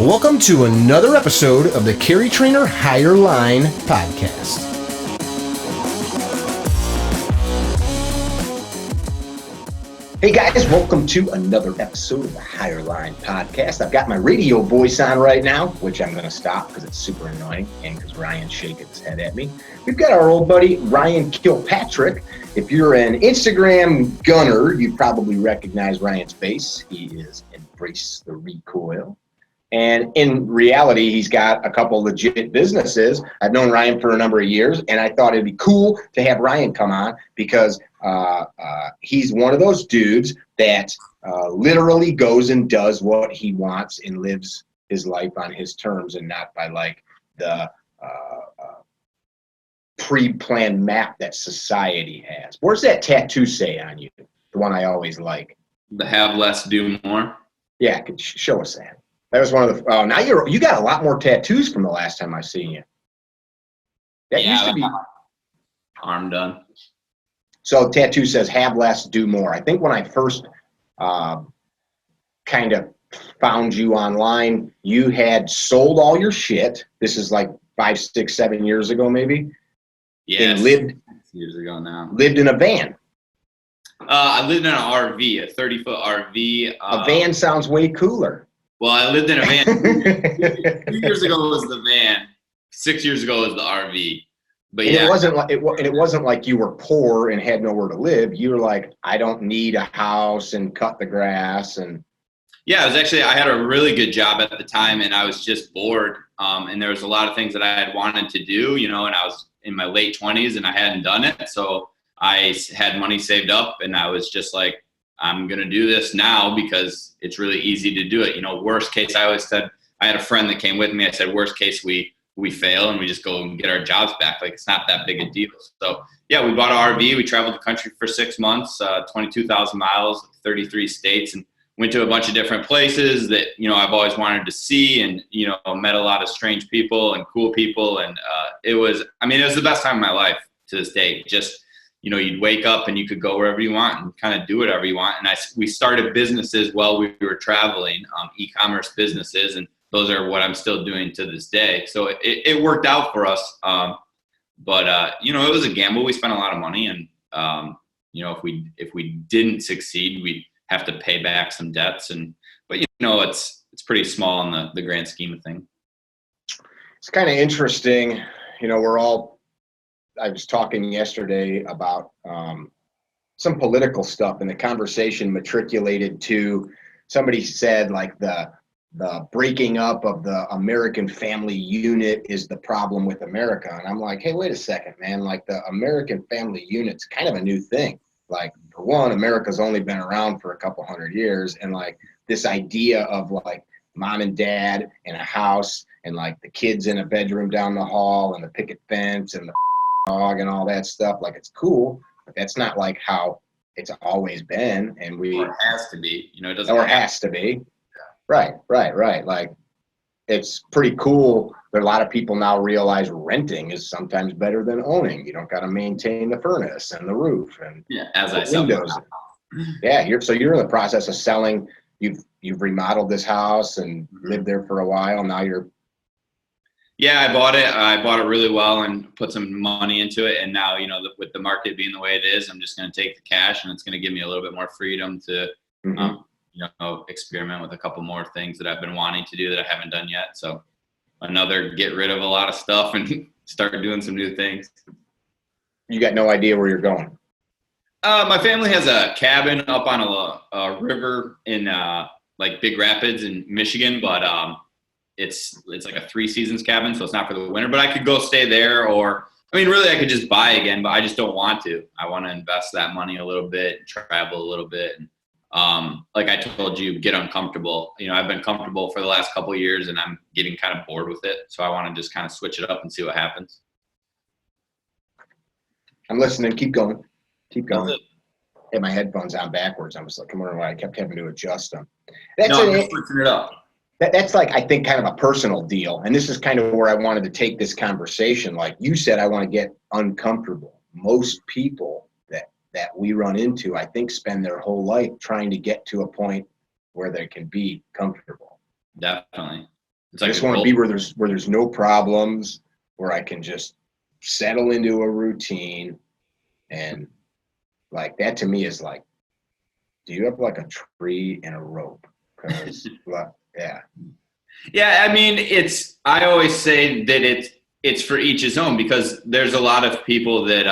Welcome to another episode of the Carry Trainer Higher Line podcast. Hey guys, welcome to another episode of the Higher Line podcast. I've got my radio voice on right now, which I'm going to stop because it's super annoying and because Ryan's shaking his head at me. We've got our old buddy, Ryan Kilpatrick. If you're an Instagram gunner, you probably recognize Ryan's face. He is Embrace the Recoil. And in reality, he's got a couple legit businesses. I've known Ryan for a number of years, and I thought it'd be cool to have Ryan come on because he's one of those dudes that literally goes and does what he wants and lives his life on his terms and not by like the pre-planned map that society has. Where's that tattoo say on you? The one I always like. The have less, do more. Yeah, could show us that. That was one of the. Oh, now you got a lot more tattoos from the last time I seen you. That used to be arm done. So tattoo says have less, do more. I think when I first kind of found you online, you had sold all your shit. This is like 5, 6, 7 years ago, maybe. Yes. And lived years ago now. Lived in a van. I lived in an RV, a 30-foot RV. A van sounds way cooler. Well, I lived in a van. 2 years ago was the van. 6 years ago was the RV. But and yeah, it wasn't like you were poor and had nowhere to live. You were like, I don't need a house and cut the grass and. Yeah, it was actually, I had a really good job at the time and I was just bored. And there was a lot of things that I had wanted to do, you know, and I was in my late 20s and I hadn't done it. So I had money saved up and I was just like, I'm going to do this now because it's really easy to do it. You know, worst case, I always said, I had a friend that came with me. I said, worst case, we fail and we just go and get our jobs back. Like, it's not that big a deal. So yeah, we bought an RV. We traveled the country for 6 months, 22,000 miles, 33 states, and went to a bunch of different places that, you know, I've always wanted to see and, you know, met a lot of strange people and cool people. And it was the best time of my life to this day. Just, you know, you'd wake up and you could go wherever you want and kind of do whatever you want. And we started businesses while we were traveling, e-commerce businesses, and those are what I'm still doing to this day. So it worked out for us. But you know, it was a gamble. We spent a lot of money and, you know, if we didn't succeed, we'd have to pay back some debts. But you know, it's pretty small in the grand scheme of things. It's kind of interesting. You know, I was talking yesterday about some political stuff, and the conversation matriculated to somebody said like the breaking up of the American family unit is the problem with America. And I'm like, hey, wait a second, man. Like, the American family unit's kind of a new thing. Like, for one, America's only been around for a couple hundred years. And like this idea of like mom and dad in a house and like the kids in a bedroom down the hall and the picket fence and the dog and all that stuff, like, it's cool, but that's not like how it's always been. And Or it has to be, you know, it doesn't. Or has to be. Right. Like, it's pretty cool that a lot of people now realize renting is sometimes better than owning. You don't got to maintain the furnace and the roof and windows. Yeah, you're in the process of selling. You've remodeled this house and lived there for a while. Now you're. Yeah, I bought it really well and put some money into it. And now, you know, with the market being the way it is, I'm just going to take the cash and it's going to give me a little bit more freedom to, you know, experiment with a couple more things that I've been wanting to do that I haven't done yet. So get rid of a lot of stuff and start doing some new things. You got no idea where you're going? My family has a cabin up on a river in like Big Rapids in Michigan, but it's like a 3 seasons cabin, so it's not for the winter. But I could go stay there, or I mean, really, I could just buy again, but I just don't want to. I want to invest that money a little bit, travel a little bit. And, like I told you, get uncomfortable. You know, I've been comfortable for the last couple of years and I'm getting kind of bored with it. So I want to just kind of switch it up and see what happens. I'm listening. Keep going. I had my headphones on backwards. I was like, I kept having to adjust them. I'm switching it up. That's like, I think, kind of a personal deal. And this is kind of where I wanted to take this conversation. Like you said, I want to get uncomfortable. Most people that we run into, I think, spend their whole life trying to get to a point where they can be comfortable. Definitely. It's I like just want to be where there's no problems, where I can just settle into a routine. And like that to me is like, do you have like a tree and a rope? Because yeah. Yeah, I mean, I always say that it's for each his own, because there's a lot of people that,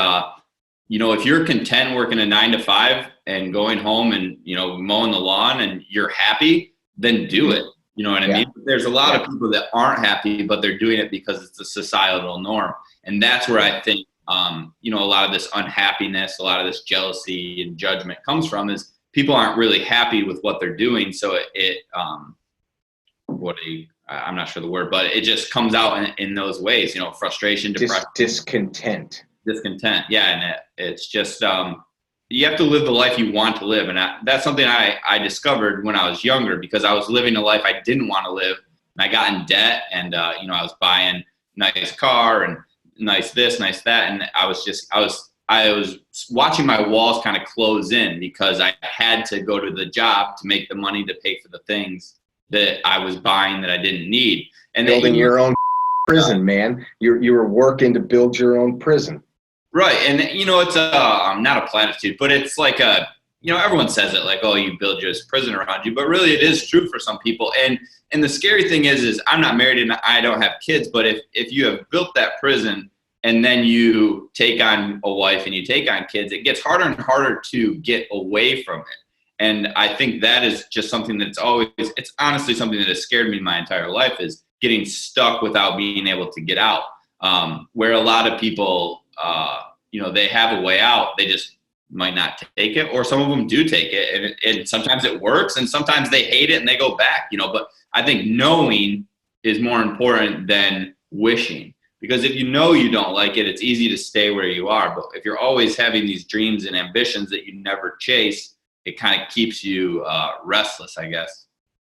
if you're content working a 9 to 5 and going home and, mowing the lawn and you're happy, then do it. You know what I mean? There's a lot of people that aren't happy, but they're doing it because it's a societal norm. And that's where I think, a lot of this unhappiness, a lot of this jealousy and judgment comes from, is people aren't really happy with what they're doing. So I'm not sure the word, but it just comes out in those ways, frustration, depression, discontent. Yeah. And it's just, you have to live the life you want to live. And that's something I discovered when I was younger, because I was living a life I didn't want to live. And I got in debt, and, I was buying nice car and nice this, nice that. And I was watching my walls kind of close in, because I had to go to the job to make the money to pay for the things that I was buying that I didn't need. And building your own prison, man. You were working to build your own prison. Right. And, it's not a platitude, but it's like everyone says it like, oh, you build your prison around you, but really it is true for some people. And the scary thing is I'm not married and I don't have kids, but if you have built that prison and then you take on a wife and you take on kids, it gets harder and harder to get away from it. And I think that is just something it's honestly something that has scared me my entire life, is getting stuck without being able to get out. Where a lot of people, they have a way out, they just might not take it, or some of them do take it. And sometimes it works and sometimes they hate it and they go back, but I think knowing is more important than wishing, because if you don't like it, it's easy to stay where you are. But if you're always having these dreams and ambitions that you never chase, it kind of keeps you restless, I guess,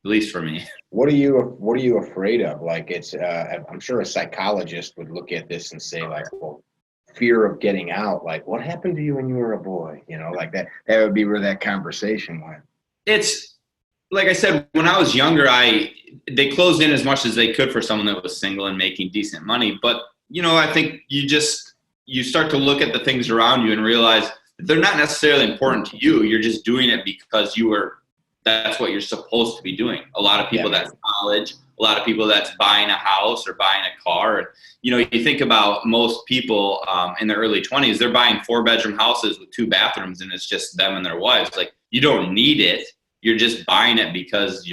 at least for me. What are you afraid of? Like, it's I'm sure a psychologist would look at this and say, like, well, fear of getting out. Like, what happened to you when you were a boy? Like that would be where that conversation went. It's like I said, when I was younger, they closed in as much as they could for someone that was single and making decent money. But, I think you start to look at the things around you and realize they're not necessarily important to you. You're just doing it because that's what you're supposed to be doing. A lot of people, that's college. A lot of people, that's buying a house or buying a car. You think about most people in their early 20s, they're buying 4-bedroom houses with 2 bathrooms, and it's just them and their wives. Like, you don't need it. You're just buying it because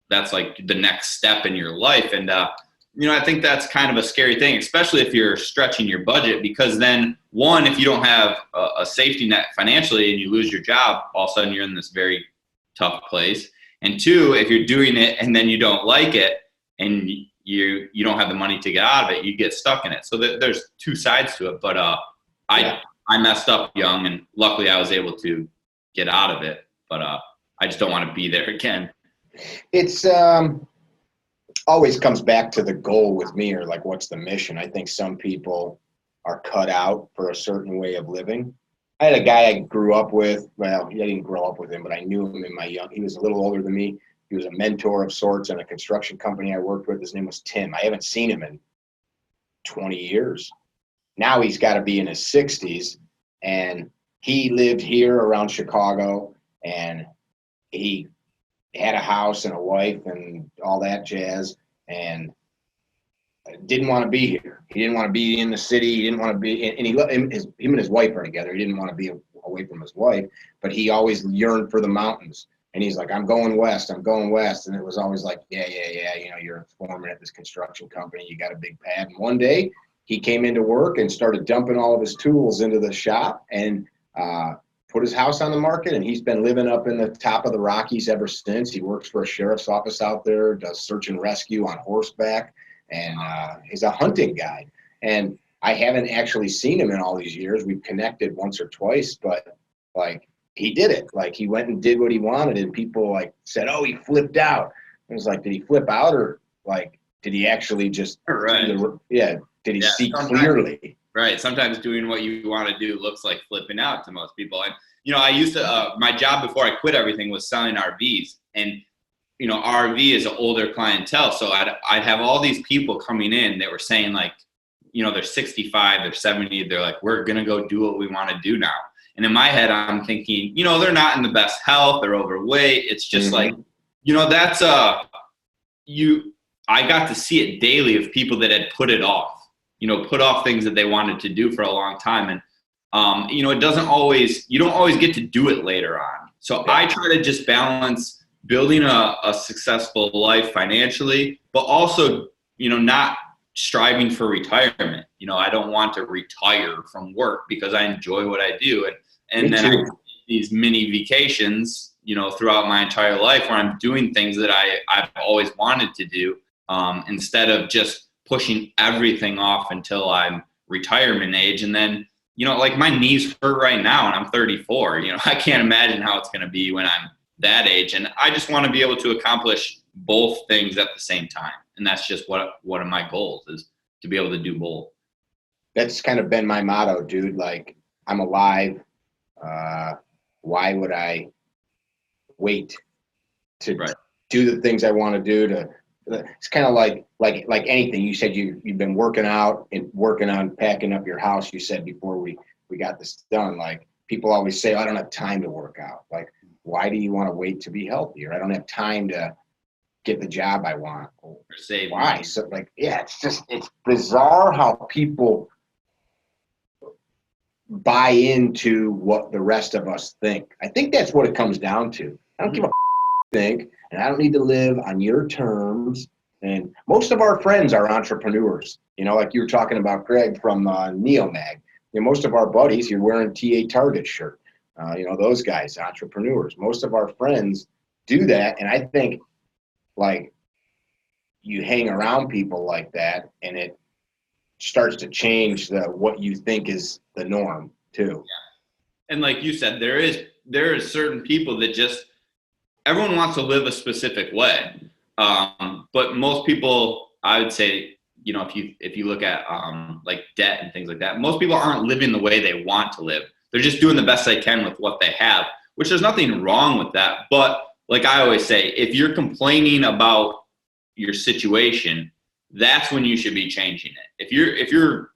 that's like the next step in your life. And, I think that's kind of a scary thing, especially if you're stretching your budget, because then, one, if you don't have a safety net financially and you lose your job, all of a sudden you're in this very tough place. And 2, if you're doing it and then you don't like it and you don't have the money to get out of it, you get stuck in it. So there's 2 sides to it. But I messed up young, and luckily I was able to get out of it. But I just don't want to be there again. It's always comes back to the goal with me, or like, what's the mission? I think some people are cut out for a certain way of living. I had a guy I grew up with. Well, I didn't grow up with him, but I knew him he was a little older than me. He was a mentor of sorts in a construction company I worked with. His name was Tim. I haven't seen him in 20 years. Now he's got to be in his 60s, and he lived here around Chicago, and he had a house and a wife and all that jazz, and didn't want to be here. He didn't want to be in the city. He didn't want to be, and him and his wife are together. He didn't want to be away from his wife, but he always yearned for the mountains. And he's like, I'm going west. And it was always like, yeah. You're a foreman at this construction company. You got a big pad. And one day he came into work and started dumping all of his tools into the shop and put his house on the market. And he's been living up in the top of the Rockies ever since. He works for a sheriff's office out there, does search and rescue on horseback. And he's a hunting guide. And I haven't actually seen him in all these years. We've connected once or twice, but like, he did it. Like, he went and did what he wanted, and people like said, oh, he flipped out. I was like, did he flip out, or like, did he actually just did he see clearly? Right. Sometimes doing what you want to do looks like flipping out to most people. And I used to my job before I quit everything was selling RVs, and RV is an older clientele. So I'd have all these people coming in that were saying like, they're 65, they're 70. They're like, we're going to go do what we want to do now. And in my head, I'm thinking, they're not in the best health. They're overweight. It's just like, that's I got to see it daily of people that had put it off, put off things that they wanted to do for a long time. And, it doesn't always, you don't always get to do it later on. So I try to just balance building a successful life financially, but also, not striving for retirement. I don't want to retire from work because I enjoy what I do. And then I take these mini vacations, throughout my entire life where I'm doing things that I've always wanted to do, instead of just pushing everything off until I'm retirement age. And then, like my knees hurt right now and I'm 34, I can't imagine how it's going to be when I'm that age. And I just want to be able to accomplish both things at the same time. And that's just one of my goals is to be able to do both. That's kind of been my motto, dude. Like, I'm alive. Why would I wait to do the things I want to do? It's kind of like anything. You said you've been working out and working on packing up your house. You said before we got this done, like people always say, I don't have time to work out. Like, why do you want to wait to be healthier? I don't have time to get the job I want. Or save why? money. So like, it's bizarre how people buy into what the rest of us think. I think that's what it comes down to. I don't give a think, and I don't need to live on your terms. And most of our friends are entrepreneurs. Like you were talking about Greg from Neomag. Most of our buddies, you're wearing TA Target shirt. Those guys, entrepreneurs. Most of our friends do that, and I think like you hang around people like that, and it starts to change what you think is the norm too. Yeah. And like you said, there is certain people that just everyone wants to live a specific way, but most people, I would say, if you look at like debt and things like that, most people aren't living the way they want to live. They're just doing the best they can with what they have, which there's nothing wrong with that. But like I always say, if you're complaining about your situation, that's when you should be changing it. If you're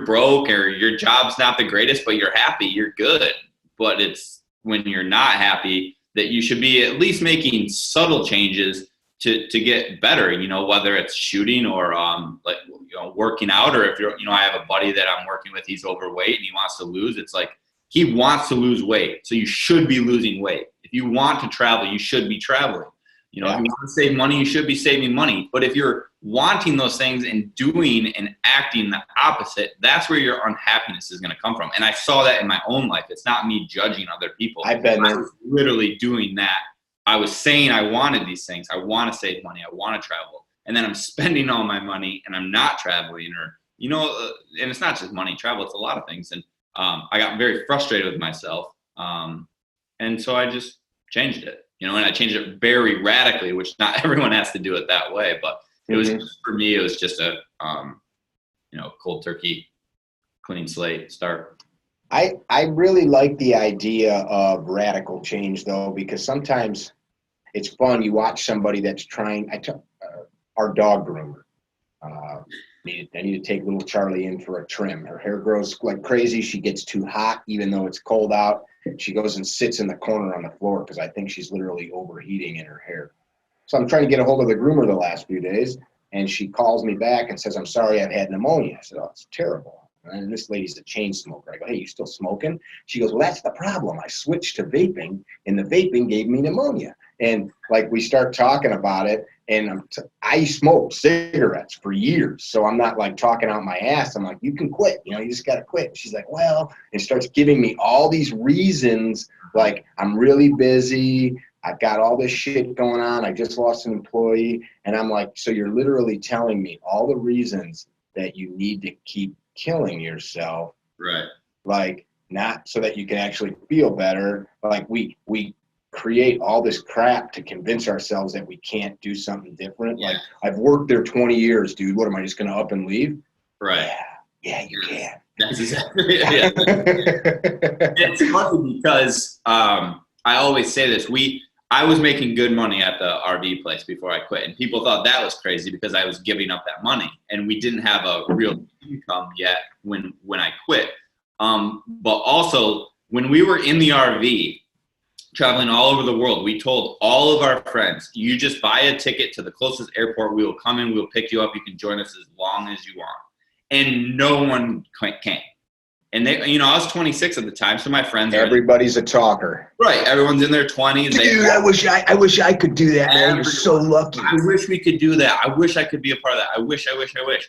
broke or your job's not the greatest, but you're happy, you're good. But it's when you're not happy that you should be at least making subtle changes to get better, whether it's shooting or working out, or if I have a buddy that I'm working with, he's overweight and he wants to lose. It's like he wants to lose weight. So you should be losing weight. If you want to travel, you should be traveling. If you want to save money, you should be saving money. But if you're wanting those things and doing and acting the opposite, that's where your unhappiness is going to come from. And I saw that in my own life. It's not me judging other people. I was literally doing that. I was saying I wanted these things. I want to save money. I want to travel. And then I'm spending all my money and I'm not traveling, or, and it's not just money, travel, it's a lot of things. And I got very frustrated with myself. And so I just changed it. And I changed it very radically, which not everyone has to do it that way, but it was for me. It was just a cold turkey, clean slate start. I really like the idea of radical change though, because sometimes it's fun. You watch somebody that's trying. Our dog groomer. I need to take little Charlie in for a trim. Her hair grows like crazy. She gets too hot, even though it's cold out. She goes and sits in the corner on the floor because I think she's literally overheating in her hair. So I'm trying to get a hold of the groomer the last few days, and she calls me back and says, I'm sorry, I've had pneumonia. I said, oh, it's terrible. And this lady's a chain smoker. I go, hey, you still smoking? She goes, well, that's the problem. I switched to vaping, and the vaping gave me pneumonia. And like we start talking about it, and I smoked cigarettes for years, so I'm not like talking out my ass. I'm like, you can quit, you just got to quit. She's like, well, and starts giving me all these reasons, like I'm really busy, I've got all this shit going on, I just lost an employee, and I'm like, so you're literally telling me all the reasons that you need to keep killing yourself, right? Like, not so that you can actually feel better. Like we create all this crap to convince ourselves that we can't do something different. Yeah. Like, I've worked there 20 years, dude. What am I just going to up and leave? Right. Yeah, you can. That's exactly it. Yeah. It's funny because I always say this. I was making good money at the RV place before I quit, and people thought that was crazy because I was giving up that money, and we didn't have a real income yet when I quit. But also when we were in the RV traveling all over the world, we told all of our friends, you just buy a ticket to the closest airport. We will come in, we'll pick you up. You can join us as long as you want. And no one came. And they, you know, I was 26 at the time, so my friends. Everybody's a talker. Right, everyone's in their 20s. Dude, I wish I could do that, man. You're so lucky. I wish we could do that. I wish I could be a part of that. I wish.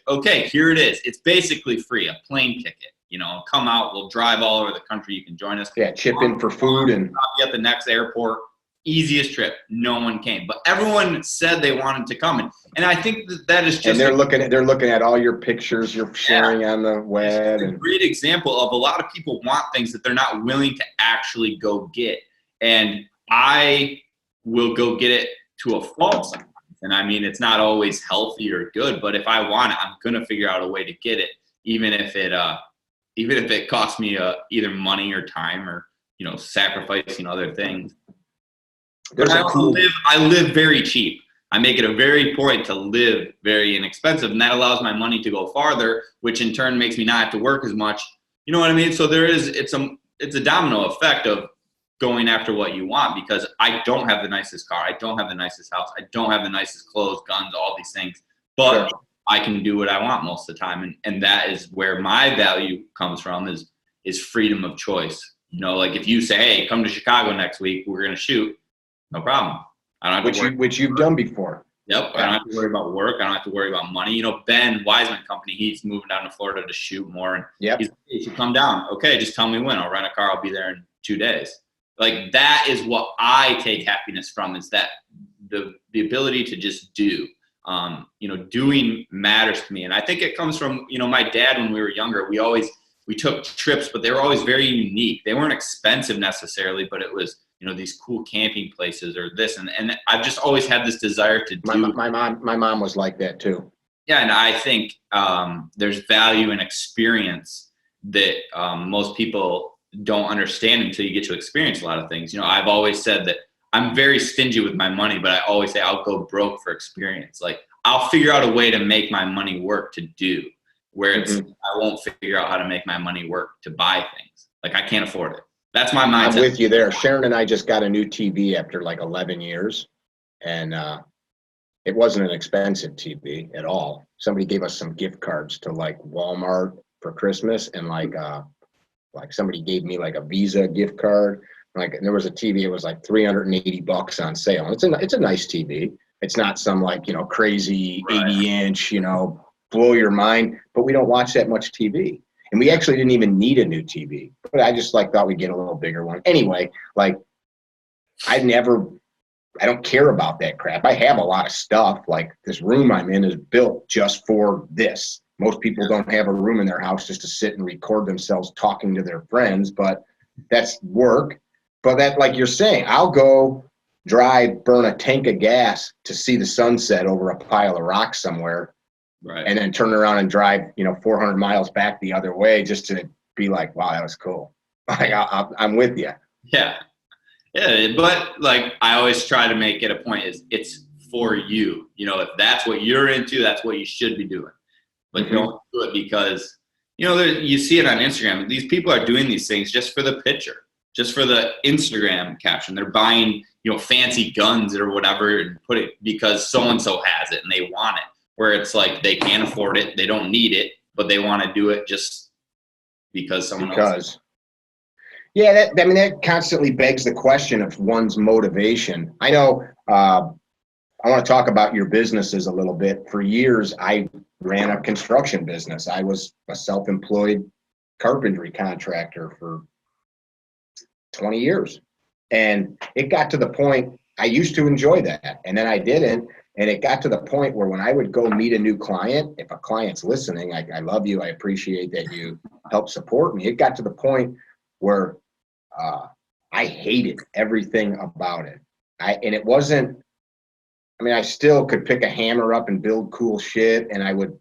Okay, here it is. It's basically free, a plane ticket. You know, come out. We'll drive all over the country. You can join us. Yeah, chip in for food and at the next airport. Easiest trip. No one came, but everyone said they wanted to come, and I think that is just. And they're looking at all your pictures you're sharing on the web. It's a great example of a lot of people want things that they're not willing to actually go get, and I will go get it to a fault sometimes. And I mean, it's not always healthy or good, but if I want it, I'm gonna figure out a way to get it, even if it costs me either money or time or, you know, sacrificing other things. But I live very cheap. I make it a very point to live very inexpensive, and that allows my money to go farther, which in turn makes me not have to work as much. You know what I mean? So it's a domino effect of going after what you want, because I don't have the nicest car, I don't have the nicest house, I don't have the nicest clothes, guns, all these things, but sure, I can do what I want most of the time, and that is where my value comes from, is freedom of choice. You know, like if you say, hey, come to Chicago next week, we're gonna shoot. No problem. I don't have to worry. Which you've done before. Yep. I don't have to worry about work. I don't have to worry about money. You know, Ben Wiseman Company, he's moving down to Florida to shoot more. And he's like, hey, you should come down. Okay, just tell me when. I'll rent a car. I'll be there in 2 days. Like, that is what I take happiness from, is that the ability to just do. You know, doing matters to me. And I think it comes from, you know, my dad when we were younger. We took trips, but they were always very unique. They weren't expensive necessarily, but it was, you know, these cool camping places or this, and I've just always had this desire to do. My mom was like that too. Yeah, and I think there's value in experience that most people don't understand until you get to experience a lot of things. You know, I've always said that I'm very stingy with my money, but I always say I'll go broke for experience. Like, I'll figure out a way to make my money work to do, where it's I won't figure out how to make my money work to buy things. Like, I can't afford it. That's my mindset. I'm with you there. Sharon and I just got a new TV after like 11 years, and it wasn't an expensive TV at all. Somebody gave us some gift cards to like Walmart for Christmas, and like somebody gave me like a Visa gift card. Like, and there was a TV. It was like $380 on sale. And it's a nice TV. It's not some like, you know, crazy 80-inch, you know, blow your mind. But we don't watch that much TV. And we actually didn't even need a new TV, but I just like thought we'd get a little bigger one. Anyway, like I don't care about that crap. I have a lot of stuff. Like, this room I'm in is built just for this. Most people don't have a room in their house just to sit and record themselves talking to their friends, but that's work. But that, like you're saying, I'll go burn a tank of gas to see the sunset over a pile of rocks somewhere. Right. And then turn around and drive, you know, 400 miles back the other way just to be like, wow, that was cool. Like, I'm with you. Yeah. Yeah. But like, I always try to make it a point is it's for you. You know, if that's what you're into, that's what you should be doing. But don't do it because, you know, you see it on Instagram. These people are doing these things just for the picture, just for the Instagram caption. They're buying, you know, fancy guns or whatever and put it because so-and-so has it and they want it. Where it's like they can't afford it, they don't need it, but they want to do it just because someone else. Yeah, that constantly begs the question of one's motivation. I know I want to talk about your businesses a little bit. For years, I ran a construction business. I was a self-employed carpentry contractor for 20 years. And it got to the point, I used to enjoy that, and then I didn't. And it got to the point where when I would go meet a new client, if a client's listening, I love you, I appreciate that you help support me. It got to the point where I hated everything about it. And it wasn't, I mean, I still could pick a hammer up and build cool shit, and I would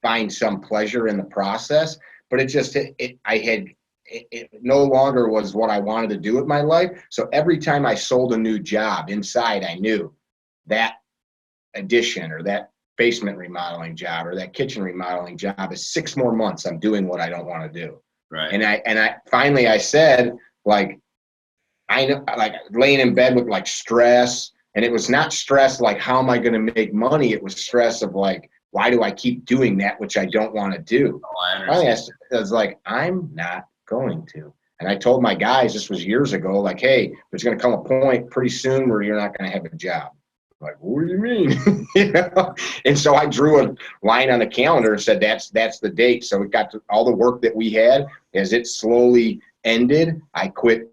find some pleasure in the process, but it just, I had it no longer was what I wanted to do with my life. So every time I sold a new job inside, I knew that addition or that basement remodeling job or that kitchen remodeling job is 6 more months I'm doing what I don't want to do. Right. And I finally I said, like, I know, like, laying in bed with like stress, and it was not stress like, how am I going to make money? It was stress of like, why do I keep doing that which I don't want to do? Finally, I was like, I'm not going to. And I told my guys, this was years ago, like, hey, there's going to come a point pretty soon where you're not going to have a job. Like, what do you mean? You know? And so I drew a line on the calendar and said, that's the date. So it got to all the work that we had. As it slowly ended, I quit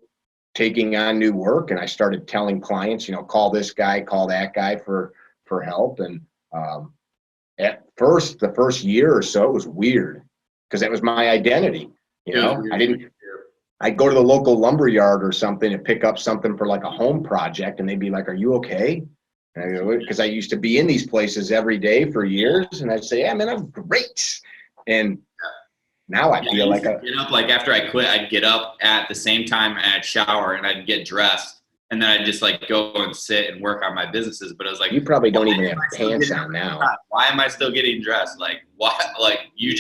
taking on new work, and I started telling clients, you know, call this guy, call that guy for help. And at first, the first year or so, it was weird because that was my identity. You know, I'd go to the local lumber yard or something and pick up something for like a home project, and they'd be like, are you okay? Because I used to be in these places every day for years, and I'd say, yeah, man, I'm great. And now I feel like get up, like after I quit, I'd get up at the same time and I'd shower and I'd get dressed, and then I'd just like go and sit and work on my businesses. But I was like, you probably don't even have pants on now. Why am I still getting dressed? Like, why? Like, you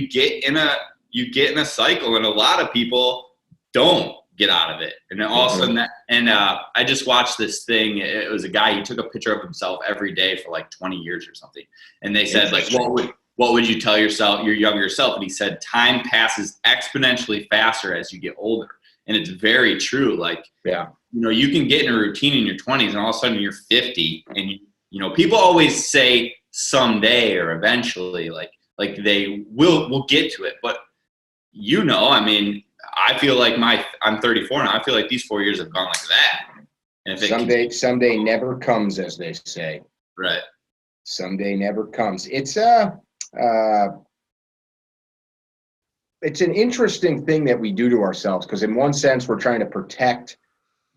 get in a cycle, and a lot of people don't get out of it. And then all of a sudden I just watched this thing. It was a guy, he took a picture of himself every day for like 20 years or something. And they said, like, what would you tell yourself, your younger self? And he said, time passes exponentially faster as you get older. And it's very true. Like, yeah, you know, you can get in a routine in your 20s and all of a sudden you're 50, and you know, people always say someday or eventually, like they will get to it. But you know, I mean, I feel like I'm 34 now. I feel like these 4 years have gone like that. And if someday never comes, as they say. Right. Someday never comes. It's an interesting thing that we do to ourselves, because in one sense we're trying to protect.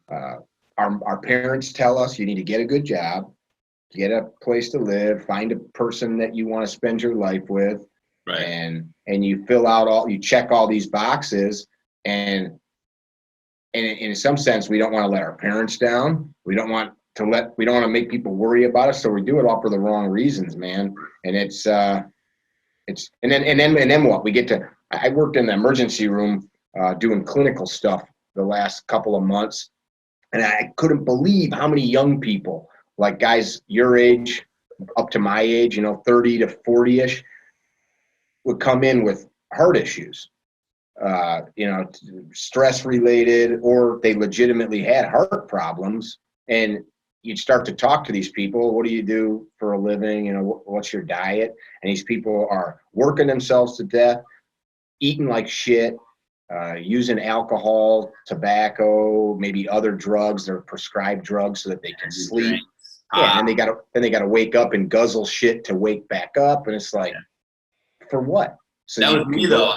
Our parents tell us you need to get a good job, get a place to live, find a person that you want to spend your life with, right. And you you check all these boxes, and in some sense we don't want to let our parents down. We don't want to make people worry about us, so we do it all for the wrong reasons, man. And and then what? I worked in the emergency room doing clinical stuff the last couple of months, and I couldn't believe how many young people, like guys your age up to my age, you know, 30 to 40-ish, would come in with heart issues, you know, stress related, or they legitimately had heart problems. And you'd start to talk to these people. What do you do for a living? You know, what's your diet? And these people are working themselves to death, eating like shit, using alcohol, tobacco, maybe other drugs. They're prescribed drugs so that they can sleep. Yeah, and they gotta wake up and guzzle shit to wake back up. And it's like, for what? So that was me though.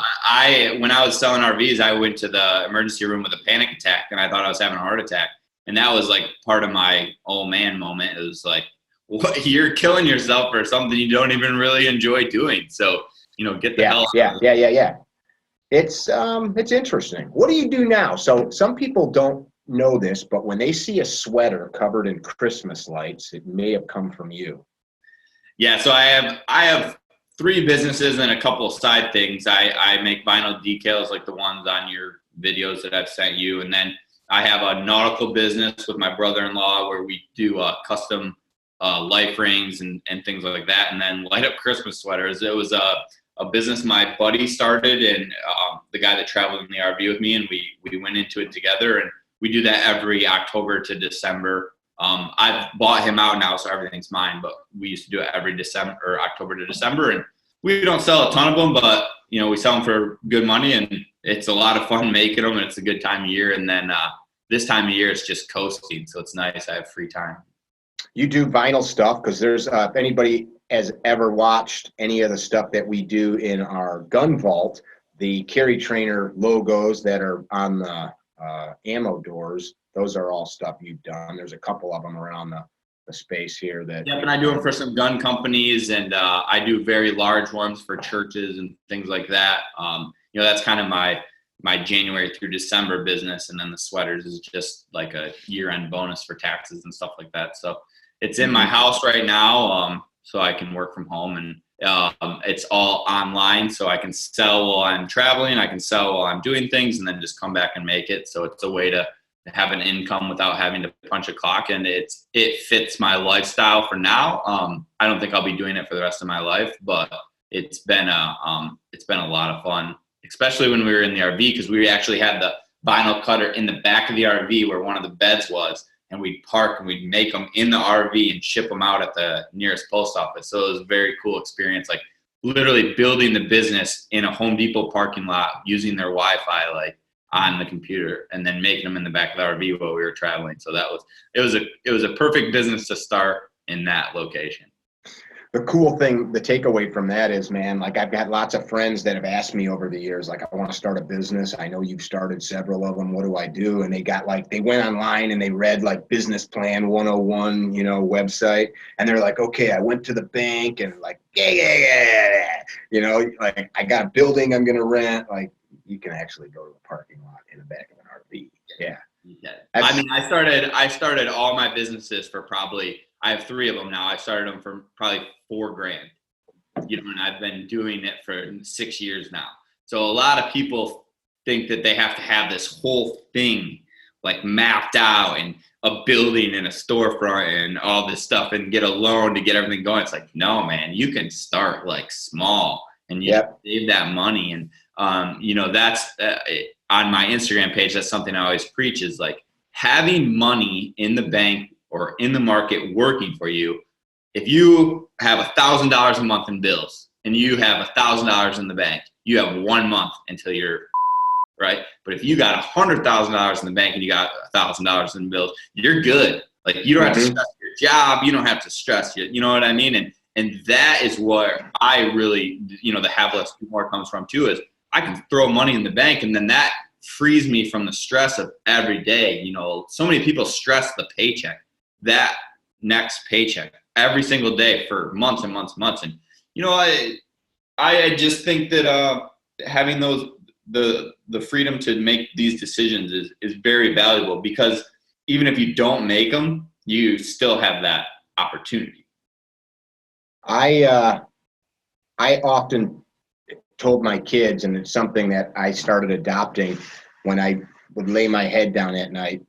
When I was selling RVs, I went to the emergency room with a panic attack, and I thought I was having a heart attack. And that was like part of my oh man moment. It was like, what, you're killing yourself for something you don't even really enjoy doing. So, you know, get the hell out. Yeah. It's interesting. What do you do now? So some people don't know this, but when they see a sweater covered in Christmas lights, it may have come from you. Yeah, so I have 3 businesses and a couple of side things. I make vinyl decals like the ones on your videos that I've sent you. And then I have a nautical business with my brother-in-law where we do custom life rings and things like that. And then light up Christmas sweaters. It was a business my buddy started, and the guy that traveled in the RV with me, and we went into it together, and we do that every October to December. I've bought him out now, so everything's mine, but we used to do it every December or October to December, and we don't sell a ton of them, but you know, we sell them for good money, and it's a lot of fun making them, and it's a good time of year. And then this time of year it's just coasting, so it's nice. I have free time. You do vinyl stuff, because there's if anybody has ever watched any of the stuff that we do in our gun vault, the carry trainer logos that are on the ammo doors, those are all stuff you've done. There's a couple of them around the space here that. Yep, and I do them for some gun companies, and I do very large ones for churches and things like that. You know, that's kind of my January through December business. And then the sweaters is just like a year-end bonus for taxes and stuff like that. So it's in my house right now. So I can work from home, and it's all online. So I can sell while I'm traveling. I can sell while I'm doing things, and then just come back and make it. So it's a way to have an income without having to punch a clock. And it fits my lifestyle for now. I don't think I'll be doing it for the rest of my life, but it's been a lot of fun, especially when we were in the RV, because we actually had the vinyl cutter in the back of the RV where one of the beds was, and we'd park and we'd make them in the RV and ship them out at the nearest post office. So it was a very cool experience, like literally building the business in a Home Depot parking lot using their Wi-Fi like on the computer, and then making them in the back of the RV while we were traveling. So it was a perfect business to start in that location. The cool thing, the takeaway from that is, man, like I've got lots of friends that have asked me over the years, like, I want to start a business. I know you've started several of them. What do I do? And they went online and they read like Business Plan 101, website. And they're like, okay, I went to the bank and like, yeah. Like I got a building I'm going to rent. Like you can actually go to the parking lot in the back of an RV. Yeah. I mean, I started all my businesses for I have 3 of them now. I started them for probably $4,000, and I've been doing it for 6 years now. So a lot of people think that they have to have this whole thing like mapped out, and a building and a storefront and all this stuff, and get a loan to get everything going. It's like, no, man, you can start like small, and you save that money. And, that's on my Instagram page. That's something I always preach, is like having money in the bank or in the market working for you. If you have $1,000 a month in bills and you have $1,000 in the bank, you have 1 month until you're right. But if you got $100,000 in the bank and you got $1,000 in bills, you're good. Like you don't have to stress your job. You don't have to stress you know what I mean? And that is where I really, the have less, do more comes from too, is I can throw money in the bank, and then that frees me from the stress of every day. So many people stress the paycheck, that next paycheck every single day for months and months and months. And, I just think that having the freedom to make these decisions is very valuable, because even if you don't make them, you still have that opportunity. I often told my kids, and it's something that I started adopting when I would lay my head down at night,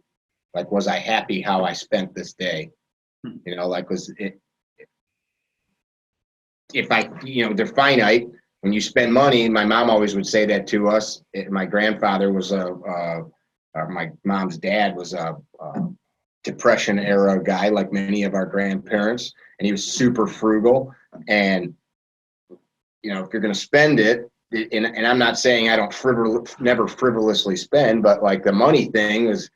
like, was I happy how I spent this day? Like, was it, if I, they're finite. When you spend money, my mom always would say that to us. My grandfather was my mom's dad was a Depression era guy, like many of our grandparents, and he was super frugal. And if you're going to spend it, and I'm not saying I don't never frivolously spend, but like the money thing is,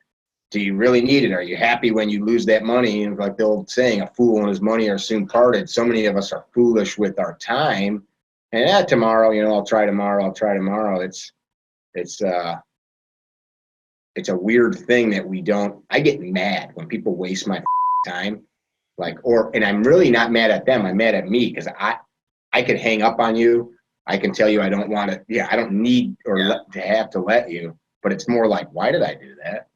do you really need it? Are you happy when you lose that money? And like the old saying, a fool and his money are soon parted. So many of us are foolish with our time. And tomorrow, I'll try tomorrow. It's a weird thing that I get mad when people waste my time. And I'm really not mad at them. I'm mad at me, because I could hang up on you. I can tell you I don't want to. Yeah, I don't need to have to let you. But it's more like, why did I do that?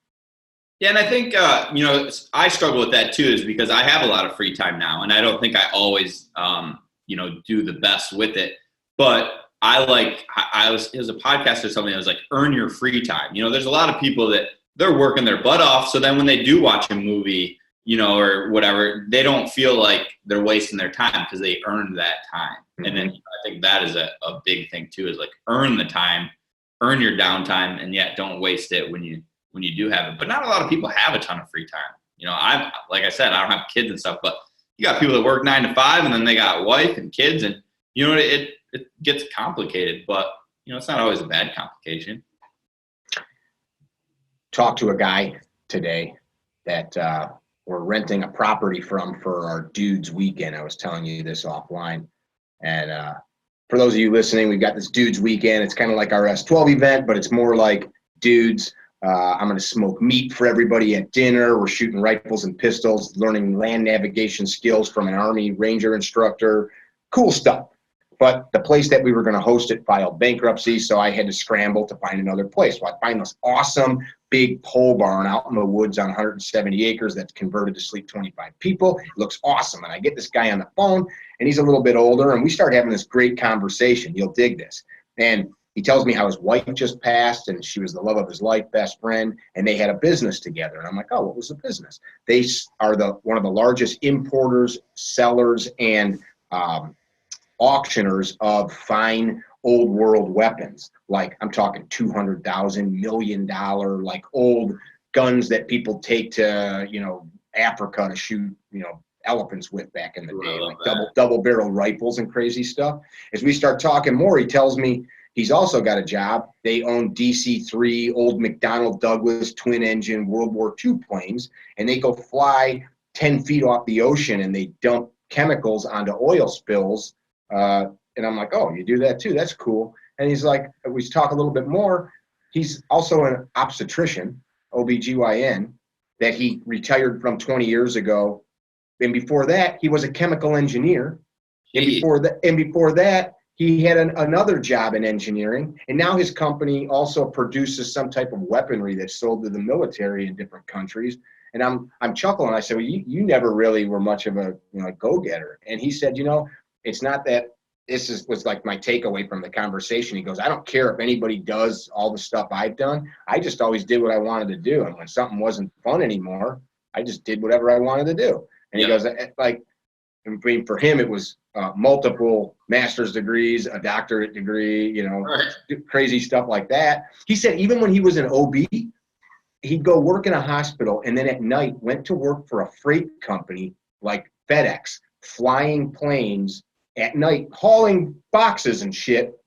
Yeah, and I think I struggle with that too, is because I have a lot of free time now, and I don't think I always do the best with it. But it was a podcast or something that was like, earn your free time. There's a lot of people that they're working their butt off, so then when they do watch a movie, or whatever, they don't feel like they're wasting their time because they earned that time. Mm-hmm. And then I think that is a big thing too, is like, earn the time, earn your downtime, and yet don't waste it when you do have it. But not a lot of people have a ton of free time. Like I said, I don't have kids and stuff, but you got people that work 9 to 5, and then they got wife and kids, and it gets complicated, but it's not always a bad complication. Talked to a guy today that we're renting a property from for our dudes weekend. I was telling you this offline. And for those of you listening, we've got this dudes weekend. It's kind of like our S12 event, but it's more like dudes. I'm going to smoke meat for everybody at dinner. We're shooting rifles and pistols, learning land navigation skills from an Army Ranger instructor. Cool stuff. But the place that we were going to host it filed bankruptcy, so I had to scramble to find another place. So I find this awesome big pole barn out in the woods on 170 acres that's converted to sleep 25 people. It looks awesome. And I get this guy on the phone, and he's a little bit older, and we start having this great conversation. You'll dig this. And he tells me how his wife just passed, and she was the love of his life, best friend, and they had a business together. And I'm like, oh, what was the business? They are one of the largest importers, sellers, and auctioners of fine old world weapons. Like, I'm talking $200,000, $1 million, like old guns that people take to, Africa to shoot, elephants with back in the day, like double barrel rifles and crazy stuff. As we start talking more, he tells me he's also got a job. They own DC-3, old McDonald Douglas twin engine World War II planes, and they go fly 10 feet off the ocean and they dump chemicals onto oil spills. And I'm like, oh, you do that too? That's cool. And he's like, we talk a little bit more. He's also an obstetrician, OBGYN, that he retired from 20 years ago. And before that, he was a chemical engineer. And before that, he had another job in engineering. And now his company also produces some type of weaponry that's sold to the military in different countries. And I'm chuckling. I said, well, you never really were much of a go-getter. And he said, it's not that. Was like my takeaway from the conversation. He goes, I don't care if anybody does all the stuff I've done. I just always did what I wanted to do. And when something wasn't fun anymore, I just did whatever I wanted to do. And he goes, like, for him, it was multiple master's degrees, a doctorate degree, crazy stuff like that. He said even when he was an OB, he'd go work in a hospital and then at night went to work for a freight company like FedEx, flying planes at night, hauling boxes and shit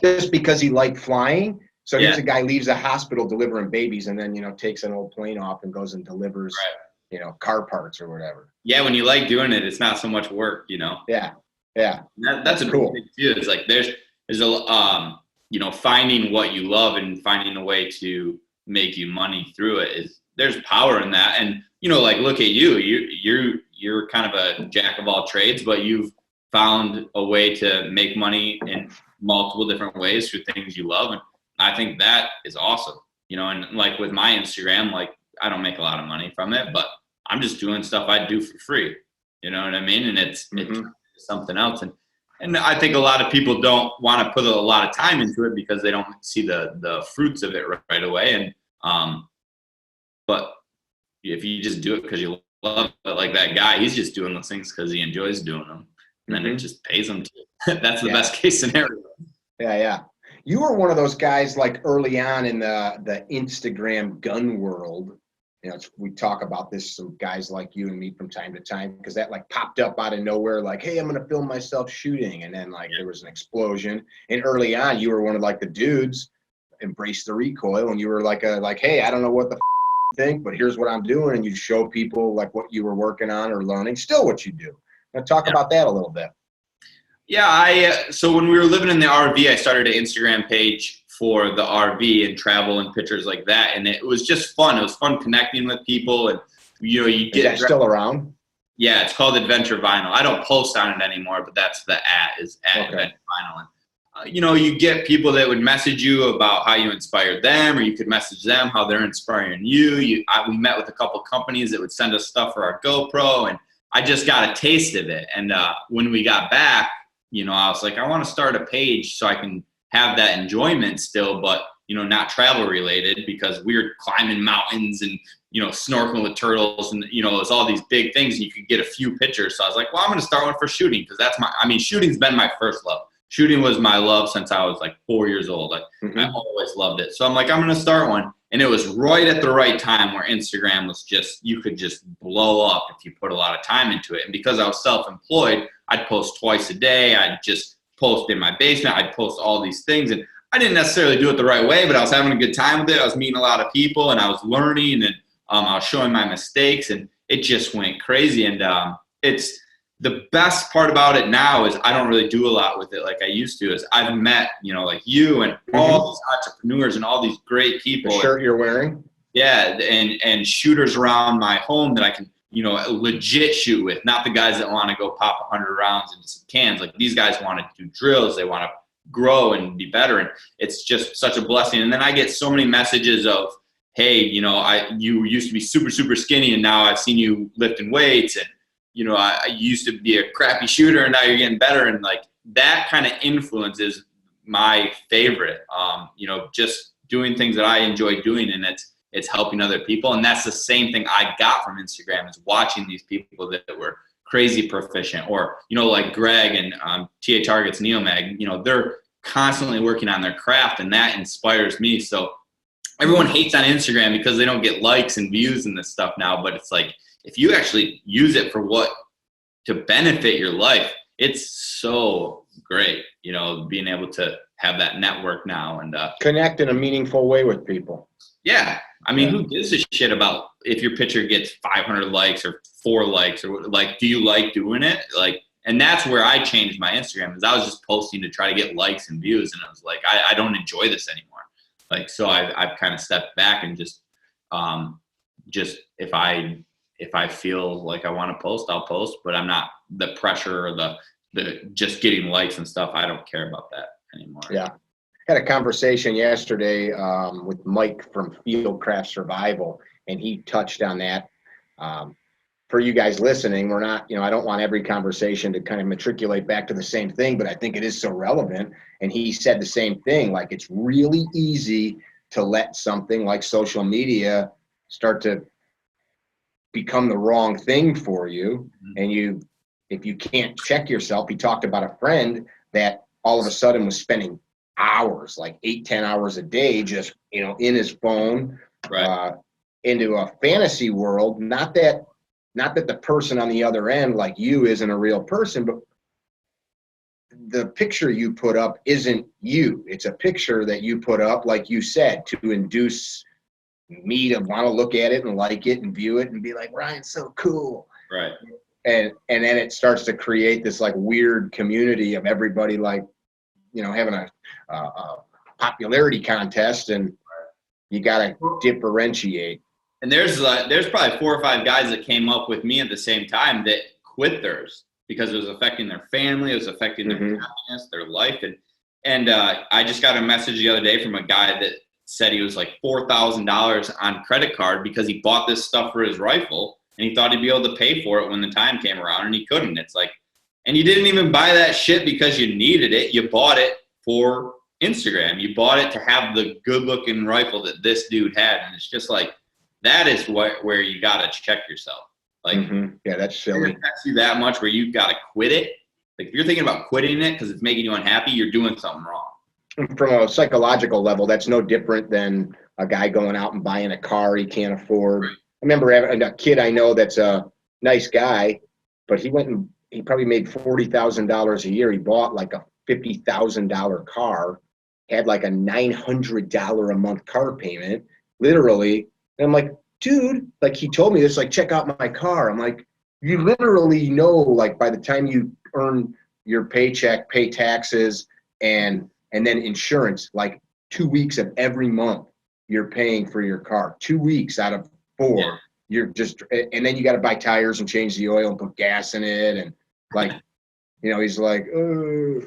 just because he liked flying. So here's a guy leaves a hospital delivering babies and then, takes an old plane off and goes and delivers, car parts or whatever. Yeah, when you like doing it, it's not so much work, Yeah. That's a cool thing too. It's like there's a finding what you love and finding a way to make you money through it there's power in that. And like look at you're kind of a jack of all trades, but you've found a way to make money in multiple different ways through things you love. And I think that is awesome, and like with my Instagram, like I don't make a lot of money from it, but I'm just doing stuff I do for free. You know what I mean? And it's something else. And I think a lot of people don't want to put a lot of time into it because they don't see the fruits of it right away. And, but if you just do it because you love it, like that guy, he's just doing those things because he enjoys doing them. And then it just pays them to. That's the best case scenario. Yeah. You were one of those guys like early on in the Instagram gun world. We talk about this, some guys like you and me from time to time, because that like popped up out of nowhere, like, hey, I'm going to film myself shooting. And then like there was an explosion. And early on, you were one of like the dudes, Embrace the Recoil. And you were like, hey, I don't know what the think, but here's what I'm doing. And you show people like what you were working on or learning, still what you do. Now talk about that a little bit. Yeah, so when we were living in the RV, I started an Instagram page for the RV and travel and pictures like that, and it was just fun. It was fun connecting with people, and you get. Is that still around? Yeah, it's called Adventure Vinyl. I don't post on it anymore, but that's the @ Adventure Vinyl. And, you get people that would message you about how you inspired them, or you could message them how they're inspiring you. We met with a couple companies that would send us stuff for our GoPro, and I just got a taste of it. And when we got back, I was like, I want to start a page so I can have that enjoyment still, but, not travel related, because we were climbing mountains and, snorkeling with turtles and, it's all these big things and you could get a few pictures. So I was like, well, I'm going to start one for shooting, because shooting's been my first love. Shooting was my love since I was like 4 years old. I always loved it. So I'm like, I'm going to start one. And it was right at the right time where Instagram was you could just blow up if you put a lot of time into it. And because I was self-employed, I'd post twice a day. I'd just post in my basement. I'd post all these things. And I didn't necessarily do it the right way, but I was having a good time with it. I was meeting a lot of people and I was learning, and I was showing my mistakes, and it just went crazy. And it's the best part about it now is I don't really do a lot with it like I used to. Is I've met, like you and all these entrepreneurs and all these great people. The shirt you're wearing? Yeah, and shooters around my home that I can, a legit shoot with, not the guys that want to go pop 100 rounds into some cans. Like these guys want to do drills. They want to grow and be better. And it's just such a blessing. And then I get so many messages of, hey, you used to be super, super skinny and now I've seen you lifting weights, and, I used to be a crappy shooter and now you're getting better. And like that kind of influence is my favorite, just doing things that I enjoy doing, and it's helping other people. And that's the same thing I got from Instagram, is watching these people that were crazy proficient, or, like Greg and TA Target's Neomag, they're constantly working on their craft, and that inspires me. So everyone hates on Instagram because they don't get likes and views and this stuff now, but it's like, if you actually use it for to benefit your life, it's so great, being able to have that network now and connect in a meaningful way with people. Yeah. I mean, who gives a shit about if your picture gets 500 likes or 4 likes, or like, do you like doing it? Like, and that's where I changed my Instagram, is I was just posting to try to get likes and views. And I was like, I don't enjoy this anymore. Like, so I've kind of stepped back and just if I feel like I want to post, I'll post, but I'm not the pressure or the just getting likes and stuff. I don't care about that anymore. Yeah. Had a conversation yesterday with Mike from Fieldcraft Survival, and he touched on that. For you guys listening, we're not, I don't want every conversation to kind of matriculate back to the same thing, but I think it is so relevant. And he said the same thing, like it's really easy to let something like social media start to become the wrong thing for you. And if you can't check yourself, he talked about a friend that all of a sudden was spending hours, like 8-10 hours a day, just, in his phone, right. Into a fantasy world. Not that the person on the other end, like you, isn't a real person, but the picture you put up isn't you. It's a picture that you put up, like you said, to induce me to want to look at it and like it and view it and be like, Ryan's so cool. Right. And then it starts to create this like weird community of everybody, like, having a popularity contest, and you got to differentiate. And there's probably 4 or 5 guys that came up with me at the same time that quit theirs because it was affecting their family, it was affecting their happiness, their life. And I just got a message the other day from a guy that said he was like $4,000 on credit card because he bought this stuff for his rifle and he thought he'd be able to pay for it when the time came around, and he couldn't. It's like, and you didn't even buy that shit because you needed it. You bought it for Instagram. You bought it to have the good-looking rifle that this dude had. And it's just like, that is where you got to check yourself. Like, yeah, that's silly. It affects you that much where you've got to quit it. Like, if you're thinking about quitting it because it's making you unhappy, you're doing something wrong. From a psychological level, that's no different than a guy going out and buying a car he can't afford. Right. I remember having a kid I know that's a nice guy, but he probably made $40,000 a year. He bought like a $50,000 car, had like a $900 a month car payment, literally. And I'm like, dude, like he told me this, like, check out my car. I'm like, you literally know, like by the time you earn your paycheck, pay taxes, and then insurance, like 2 weeks of every month you're paying for your car. 2 weeks out of 4. Yeah. You're just, and then you got to buy tires and change the oil and put gas in it. And like, he's like, oh.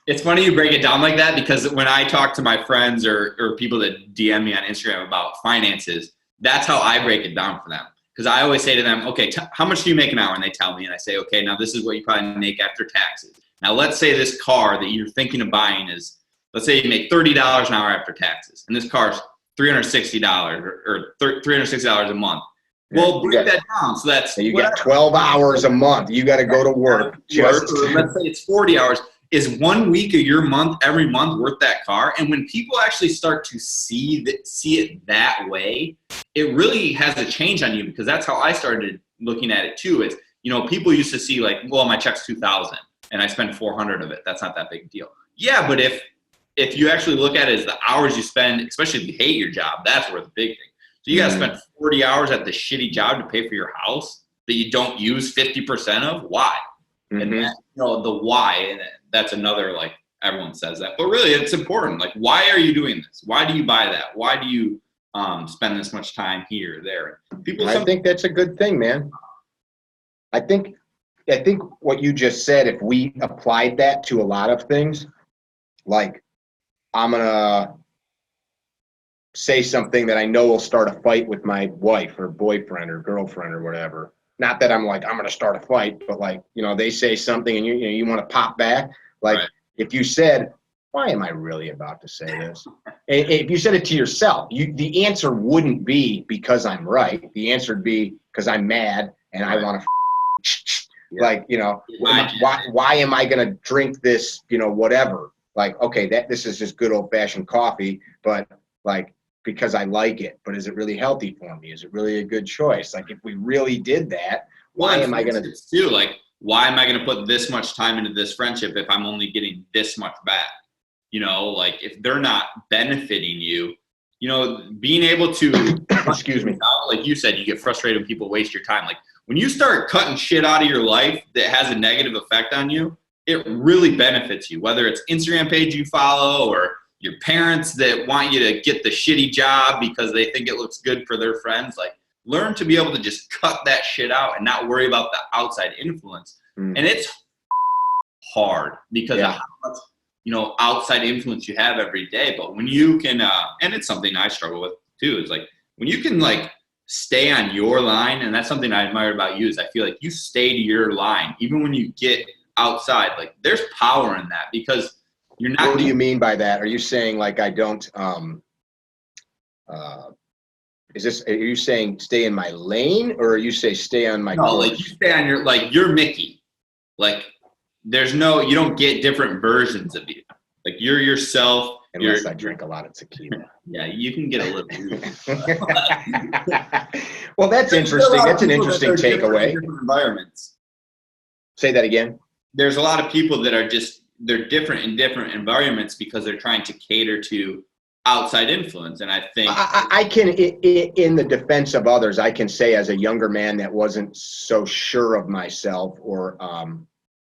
It's funny you break it down like that, because when I talk to my friends or people that DM me on Instagram about finances, that's how I break it down for them. Because I always say to them, okay, how much do you make an hour? And they tell me, and I say, okay, now this is what you probably make after taxes. Now let's say this car that you're thinking of buying is, let's say you make $30 an hour after taxes, and this car's $360 or $360 a month. Well, break that down. So that's, you got 12 hours a month. You got to go to work. Let's say it's 40 hours. Is 1 week of your month every month worth that car? And when people actually start to see it that way, it really has a change on you, because that's how I started looking at it too. Is, people used to see like, well, my check's $2,000 and I spend 400 of it. That's not that big a deal. Yeah, but if you actually look at it as the hours you spend, especially if you hate your job, that's where the big thing. So you got to spend 40 hours at the shitty job to pay for your house that you don't use 50% of. Why? And that, the why, and that's another, like, everyone says that, but really it's important. Like, why are you doing this? Why do you buy that? Why do you spend this much time here or there? I think that's a good thing, man. I think what you just said, if we applied that to a lot of things, like I'm gonna say something that I know will start a fight with my wife or boyfriend or girlfriend or whatever. Not that I'm like, I'm gonna start a fight, but like, they say something and you want to pop back. Like Right. if you said, why am I really about to say this? And if you said it to yourself, the answer wouldn't be because I'm right. The answer would be because I'm mad and I want to like, why am I going to drink this, whatever? Like, okay, this is just good old fashioned coffee, but like, because I like it, but is it really healthy for me? Is it really a good choice? Like, if we really did that, why am I going to do like, why am I going to put this much time into this friendship if I'm only getting this much back? Like if they're not benefiting you, being able to, excuse me, like you said, you get frustrated when people waste your time. Like when you start cutting shit out of your life that has a negative effect on you, it really benefits you, whether it's Instagram page you follow or your parents that want you to get the shitty job because they think it looks good for their friends. Like learn to be able to just cut that shit out and not worry about the outside influence. And it's hard because of how much, outside influence you have every day. But when you can, and it's something I struggle with too, is like when you can like stay on your line, and that's something I admire about you, is I feel like you stay to your line, even when you get outside, like there's power in that because you're not. What do you mean by that? Are you saying like I don't, are you saying stay in my lane or you say stay on my course? Like you stay on your, like you're Mickey. Like you don't get different versions of you. Like you're yourself. Unless I drink a lot of tequila. Yeah, you can get a little. Well, that's interesting. That's an interesting takeaway. Different environments. Say that again. There's a lot of people that are they're different in different environments because they're trying to cater to outside influence. And I think I can, in the defense of others, I can say as a younger man that wasn't so sure of myself or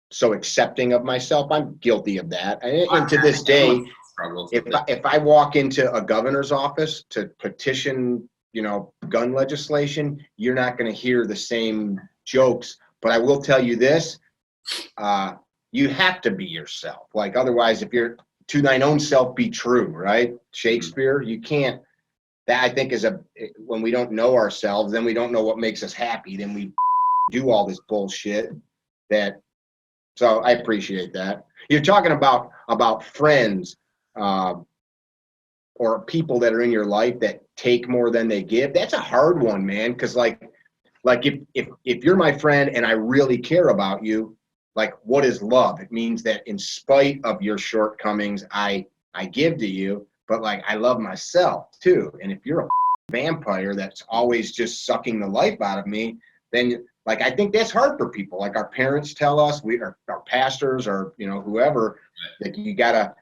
so accepting of myself, I'm guilty of that. And to this day, if I walk into a governor's office to petition, gun legislation, you're not going to hear the same jokes. But I will tell you this, you have to be yourself. Like otherwise, if you're to thine own self be true, right? Shakespeare, you can't. That I think is when we don't know ourselves, then we don't know what makes us happy. Then we do all this bullshit so I appreciate that. You're talking about friends or people that are in your life that take more than they give. That's a hard one, man. Because like if you're my friend and I really care about you, like what is love? It means that in spite of your shortcomings, I give to you, but like I love myself too. And if you're a vampire that's always just sucking the life out of me, then like I think that's hard for people. Like our parents tell us, our pastors or whoever, that you gotta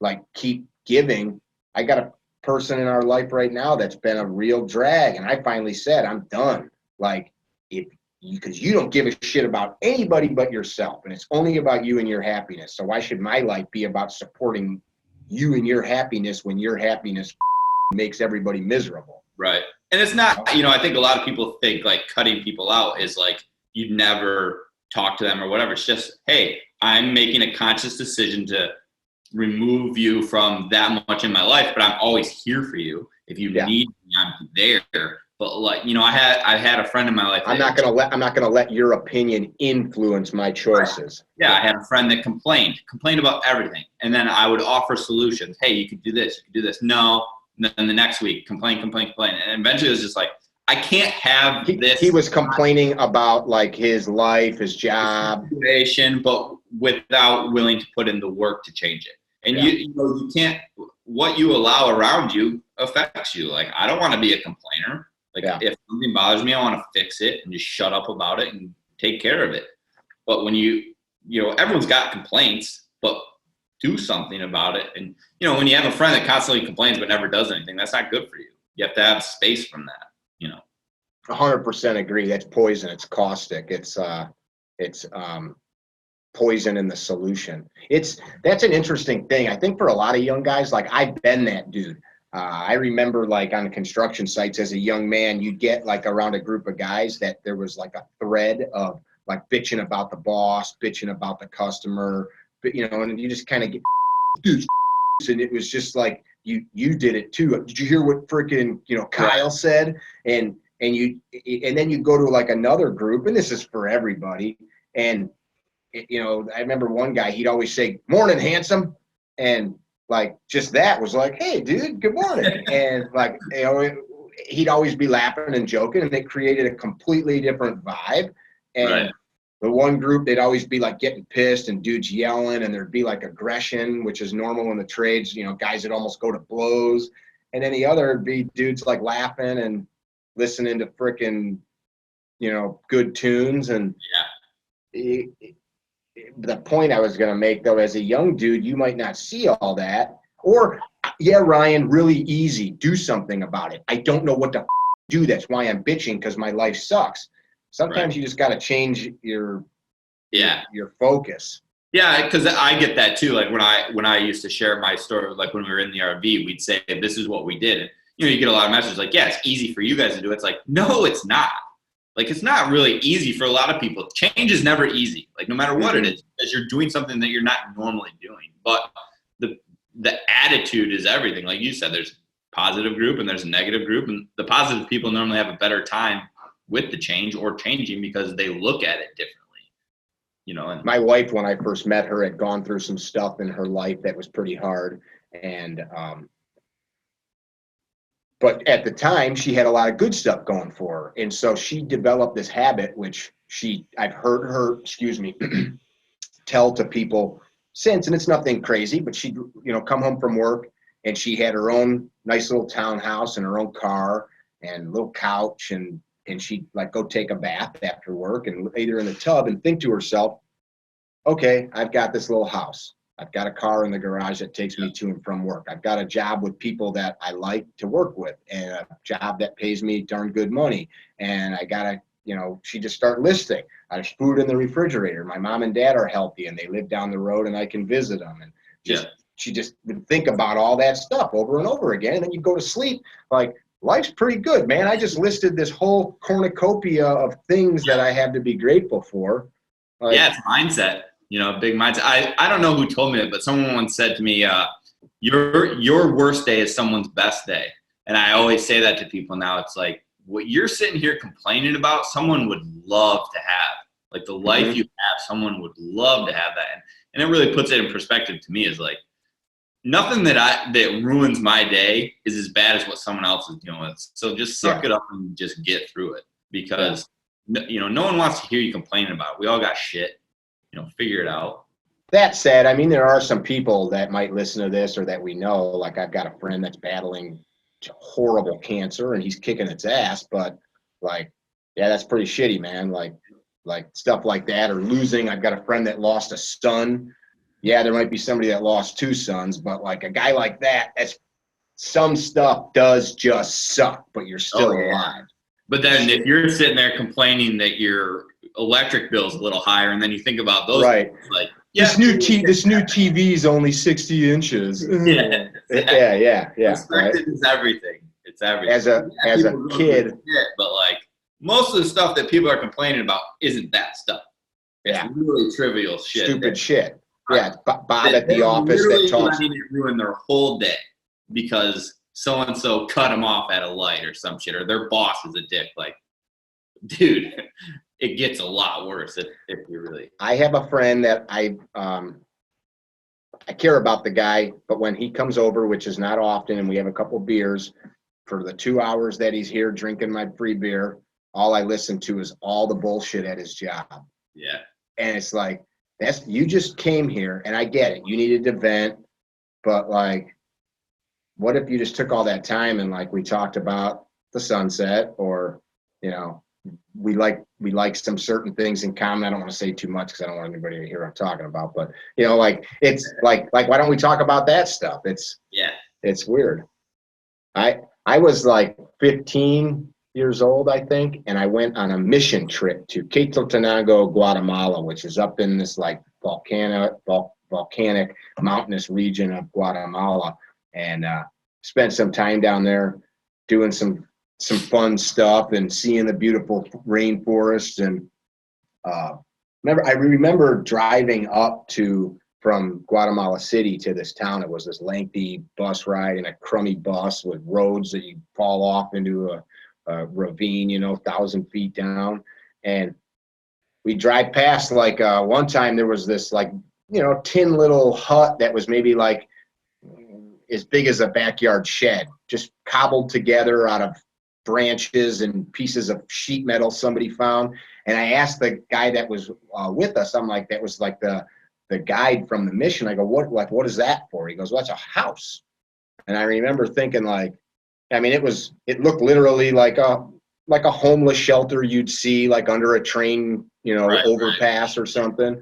like keep giving. I got a person in our life right now that's been a real drag, and I finally said I'm done. Like because you don't give a shit about anybody but yourself, and it's only about you and your happiness. So why should my life be about supporting you and your happiness when your happiness makes everybody miserable? Right. And it's not, I think a lot of people think like cutting people out is like you'd never talk to them or whatever. It's just, hey, I'm making a conscious decision to remove you from that much in my life, but I'm always here for you. If you need me, I'm there. But like, I had a friend in my life. I'm not gonna let your opinion influence my choices. Right. Yeah, I had a friend that complained about everything. And then I would offer solutions. Hey, you could do this, you could do this. No. And then the next week, complain. And eventually it was just like, I can't have this. He was complaining about like his life, his job. Situation, but without willing to put in the work to change it. And you can't, what you allow around you affects you. Like, I don't want to be a complainer. Like if something bothers me, I want to fix it and just shut up about it and take care of it. But when everyone's got complaints, but do something about it. And, when you have a friend that constantly complains but never does anything, that's not good for you. You have to have space from that, 100% agree. That's poison. It's caustic. It's poison in the solution. That's an interesting thing. I think for a lot of young guys, like I've been that dude. I remember like on the construction sites as a young man, you'd get like around a group of guys that there was like a thread of like bitching about the boss, bitching about the customer, but and you just kind of get dudes, and it was just like you did it too. Did you hear what freaking Kyle said? And then you go to like another group, and this is for everybody. And I remember one guy, he'd always say, "Morning, handsome," and like just that was like, "Hey, dude, good morning." And like he'd always be laughing and joking, and it created a completely different vibe. And the one group, they'd always be like getting pissed and dudes yelling, and there'd be like aggression, which is normal in the trades, guys that almost go to blows. And then the other would be dudes like laughing and listening to frickin' good tunes. And the point I was going to make, though, as a young dude, you might not see all that. Or, yeah, Ryan, really easy. Do something about it. I don't know what to do. That's why I'm bitching, because my life sucks. Sometimes you just got to change your focus. Yeah, because I get that too. Like when I used to share my story, like when we were in the RV, we'd say, "This is what we did." And, you get a lot of messages like, "Yeah, it's easy for you guys to do." It's like, no, it's not. Like, it's not really easy for a lot of people. Change is never easy. Like, no matter what it is, because you're doing something that you're not normally doing. But the attitude is everything. Like you said, there's a positive group and there's a negative group, and the positive people normally have a better time with the change or changing because they look at it differently. And my wife, when I first met her, had gone through some stuff in her life that was pretty hard, and but at the time she had a lot of good stuff going for her, and so she developed this habit, which I've heard her tell to people since, and it's nothing crazy, but she'd come home from work and she had her own nice little townhouse and her own car and little couch, and she'd like go take a bath after work and lay there in the tub and think to herself, okay, I've got this little house. I've got a car in the garage that takes me to and from work. I've got a job with people that I like to work with, and a job that pays me darn good money. And I got she just started listing. There's food in the refrigerator. My mom and dad are healthy and they live down the road and I can visit them. And she just would think about all that stuff over and over again. And then you go to sleep like, life's pretty good, man. I just listed this whole cornucopia of things that I have to be grateful for. Like, it's mindset, big mindset. I don't know who told me it, but someone once said to me, your worst day is someone's best day. And I always say that to people now. It's like, what you're sitting here complaining about, someone would love to have. Like the life you have, someone would love to have that. And it really puts it in perspective to me, is like, nothing that ruins my day is as bad as what someone else is dealing with. So just suck it up and just get through it, because no one wants to hear you complaining about it. We all got shit, figure it out. That said, I mean, there are some people that might listen to this or that we know. Like I've got a friend that's battling horrible cancer and he's kicking its ass, but like, yeah, that's pretty shitty, man. Like stuff like that, or losing. I've got a friend that lost a son. Yeah, there might be somebody that lost two sons, but like a guy like that, some stuff does just suck, but you're still alive. But then if you're sitting there complaining that your electric bill's a little higher, and then you think about those, right? Like, this new TV is only 60 inches. Yeah. Perspective is everything. It's everything. As a kid, but like most of the stuff that people are complaining about isn't that stuff. It's really trivial shit. Stupid shit. Yeah, Bob at the office that talks. Letting it ruin their whole day because so and so cut them off at a light or some shit, or their boss is a dick. Like, dude, it gets a lot worse if you really. I have a friend that I care about the guy, but when he comes over, which is not often, and we have a couple beers, for the 2 hours that he's here drinking my free beer, all I listen to is all the bullshit at his job. Yeah. And it's like, you just came here, and I get it. You needed to vent, but like, what if you just took all that time and like we talked about the sunset, or we like some certain things in common. I don't want to say too much because I don't want anybody to hear what I'm talking about, but like it's like why don't we talk about that stuff? It's weird. I was like 15 years old, I think, and I went on a mission trip to Quetzaltenango, Guatemala, which is up in this like volcanic mountainous region of Guatemala. And spent some time down there doing some fun stuff and seeing the beautiful rainforest. And I remember driving up from Guatemala City to this town. It was this lengthy bus ride in a crummy bus with roads that you fall off into a ravine, 1,000 feet down. And we drive past, like, one time there was this, like, tin little hut that was maybe like as big as a backyard shed, just cobbled together out of branches and pieces of sheet metal somebody found. And I asked the guy that was with us, I'm like, that was like the guide from the mission. I go, what is that for? He goes, well, that's a house. And I remember thinking, like, I mean, it looked literally like a homeless shelter you'd see like under a train, overpass or something,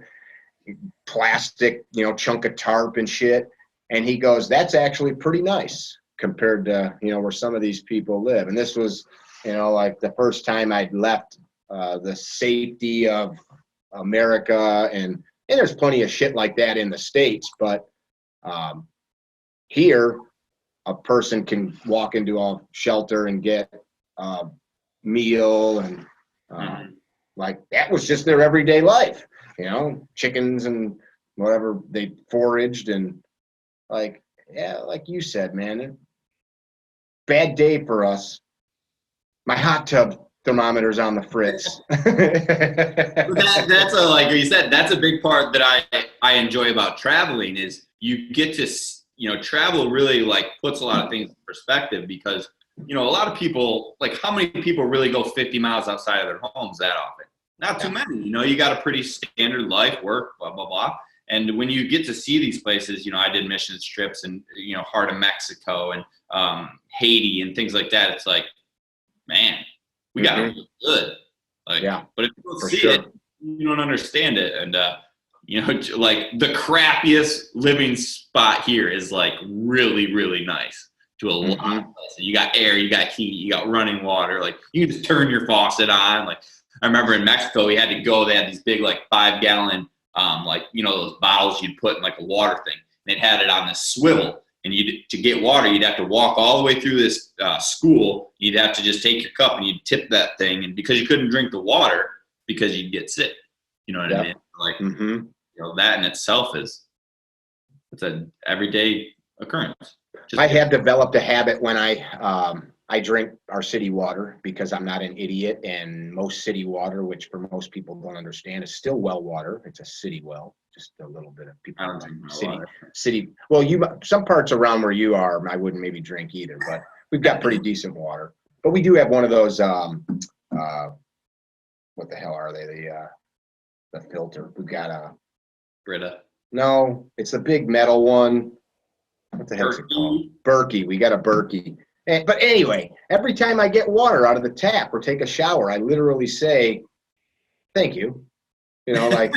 plastic, chunk of tarp and shit. And he goes, that's actually pretty nice compared to, where some of these people live. And this was, like the first time I'd left the safety of America, and there's plenty of shit like that in the States, but here a person can walk into a shelter and get a meal, and like that was just their everyday life, chickens and whatever they foraged. And like, yeah, like you said, man, bad day for us. My hot tub thermometer's on the fritz. That's like you said, that's a big part that I enjoy about traveling is you get to, travel really like puts a lot of things in perspective, because, a lot of people, like, how many people really go 50 miles outside of their homes that often? Not too many. You got a pretty standard life, work, blah, blah, blah. And when you get to see these places, I did mission trips and, heart of Mexico and Haiti and things like that. It's like, man, we got it really good. Like, yeah, but if you don't see it, you don't understand it. And, like the crappiest living spot here is like really, really nice to a lot of places. You got air, you got heat, you got running water. Like you can just turn your faucet on. Like I remember in Mexico, we had to go, they had these big, like 5-gallon, those bottles you'd put in like a water thing. And it had it on this swivel. And to get water, you'd have to walk all the way through this school. You'd have to just take your cup and you'd tip that thing. And because you couldn't drink the water, because you'd get sick. You know what I mean? Like, that in itself it's an everyday occurrence. I have developed a habit when I drink our city water, because I'm not an idiot, and most city water, which for most people don't understand, is still well water. It's a city well. Just a little bit of people. I don't drink city. Well, some parts around where you are, I wouldn't maybe drink either, but we've got pretty decent water. But we do have one of those. What the hell are they? The filter. We've got a Brita. No, it's a big metal one. What the heck's it called? Berkey. We got a Berkey. But anyway, every time I get water out of the tap or take a shower, I literally say, "Thank you." Like.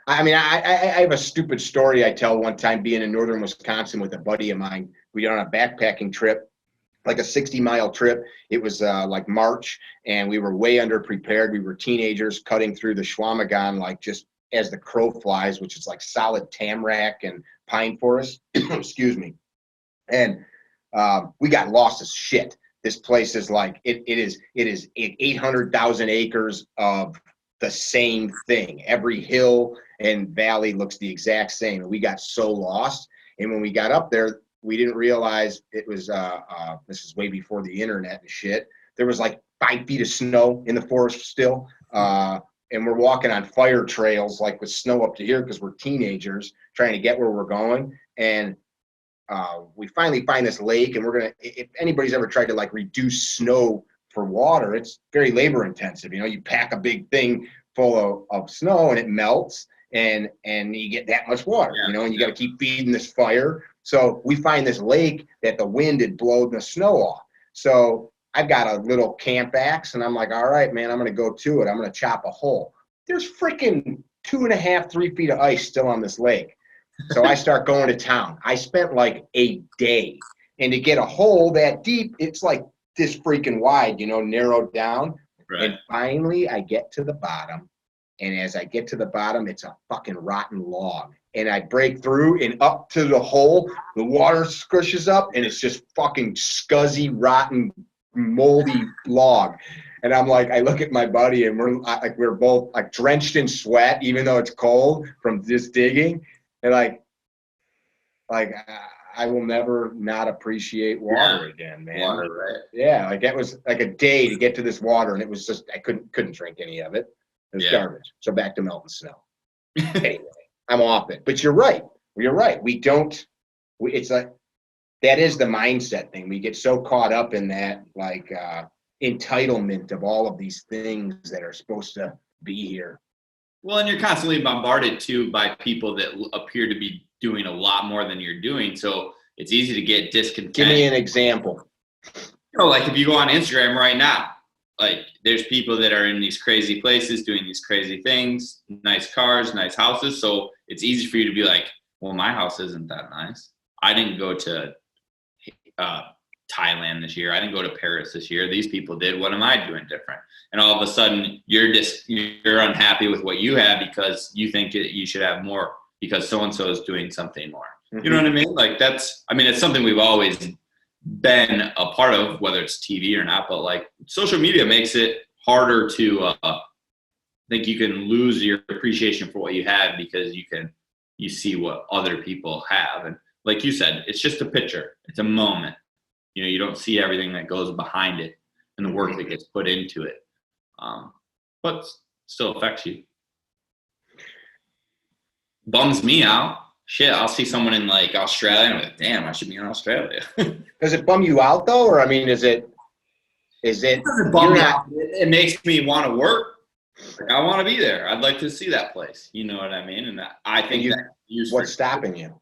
I mean, I have a stupid story I tell one time being in northern Wisconsin with a buddy of mine. We were on a backpacking trip, like a 60-mile trip. It was like March, and we were way underprepared. We were teenagers cutting through the Schwamagon, like just as the crow flies, which is like solid tamarack and pine forest. Excuse me. And we got lost as shit. This place is like, it is 800,000 acres of the same thing. Every hill and valley looks the exact same. And we got so lost. And when we got up there, we didn't realize it was, this is way before the internet and shit. There was like 5 feet of snow in the forest still. And we're walking on fire trails, like with snow up to here, because we're teenagers trying to get where we're going. And we finally find this lake, and we're going to, if anybody's ever tried to like reduce snow for water, it's very labor intensive. You pack a big thing full of snow and it melts, and you get that much water, and you got to keep feeding this fire. So we find this lake that the wind had blown the snow off. So I've got a little camp axe, and I'm like, all right, man, I'm going to go to it. I'm going to chop a hole. There's freaking 2.5, 3 feet of ice still on this lake. So I start going to town. I spent like a day, and to get a hole that deep, it's like this freaking wide, narrowed down. Right. And finally I get to the bottom, And as I get to the bottom, it's a fucking rotten log. And I break through and up to the hole, the water squishes up, and it's just fucking scuzzy, rotten, moldy log. And I'm like, I look at my buddy, and we're both like drenched in sweat, even though it's cold from just digging. And like I will never not appreciate water again, man. Water, right? Yeah, like that was like a day to get to this water, and it was just I couldn't drink any of it. It was garbage. So back to melting snow. Anyway, I'm off it. But you're right. You're right. It's like that is the mindset thing. We get so caught up in that like entitlement of all of these things that are supposed to be here. Well, and you're constantly bombarded too by people that appear to be doing a lot more than you're doing. So it's easy to get discontent. Give me an example. Like if you go on Instagram right now, like there's people that are in these crazy places doing these crazy things, nice cars, nice houses. So it's easy for you to be like, well, my house isn't that nice. I didn't go to Thailand this year. I didn't go to Paris this year. These people did. What am I doing different? And all of a sudden you're unhappy with what you have because you think you should have more because so-and-so is doing something more. Mm-hmm. You know what I mean? Like it's something we've always been a part of, whether it's TV or not, but like social media makes it harder to think you can lose your appreciation for what you have because you see what other people have. And like you said, it's just a picture. It's a moment. You know, you don't see everything that goes behind it and the work that gets put into it. But still affects you. Bums me out. Shit, I'll see someone in like Australia and I'm like, damn, I should be in Australia. Does it bum you out though? Or I mean, is it doesn't bum me out. It makes me want to work. Like, I want to be there. I'd like to see that place. You know what I mean? And I think what's stopping you?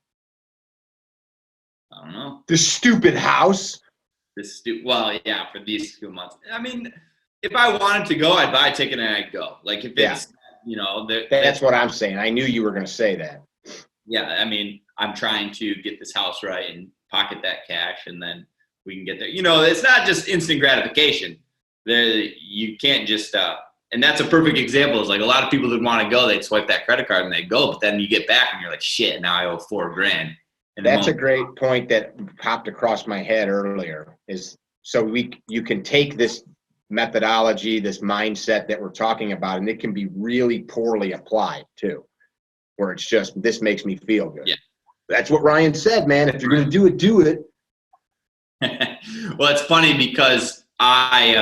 I don't know. The stupid house. Well, yeah, for these 2 months. I mean, if I wanted to go, I'd buy a ticket and I'd go. Like if it's, that's what I'm saying. I knew you were going to say that. Yeah, I mean, I'm trying to get this house right and pocket that cash, and then we can get there. You know, it's not just instant gratification. You can't just and that's a perfect example. Is like a lot of people that want to go, they'd swipe that credit card and they go, but then you get back and you're like, shit, now I owe $4,000. That's a great point that popped across my head earlier. Is so you can take this methodology, this mindset that we're talking about, and it can be really poorly applied too, where it's just, this makes me feel good. Yeah. That's what Ryan said, man. If you're going to do it, do it. Well, it's funny because like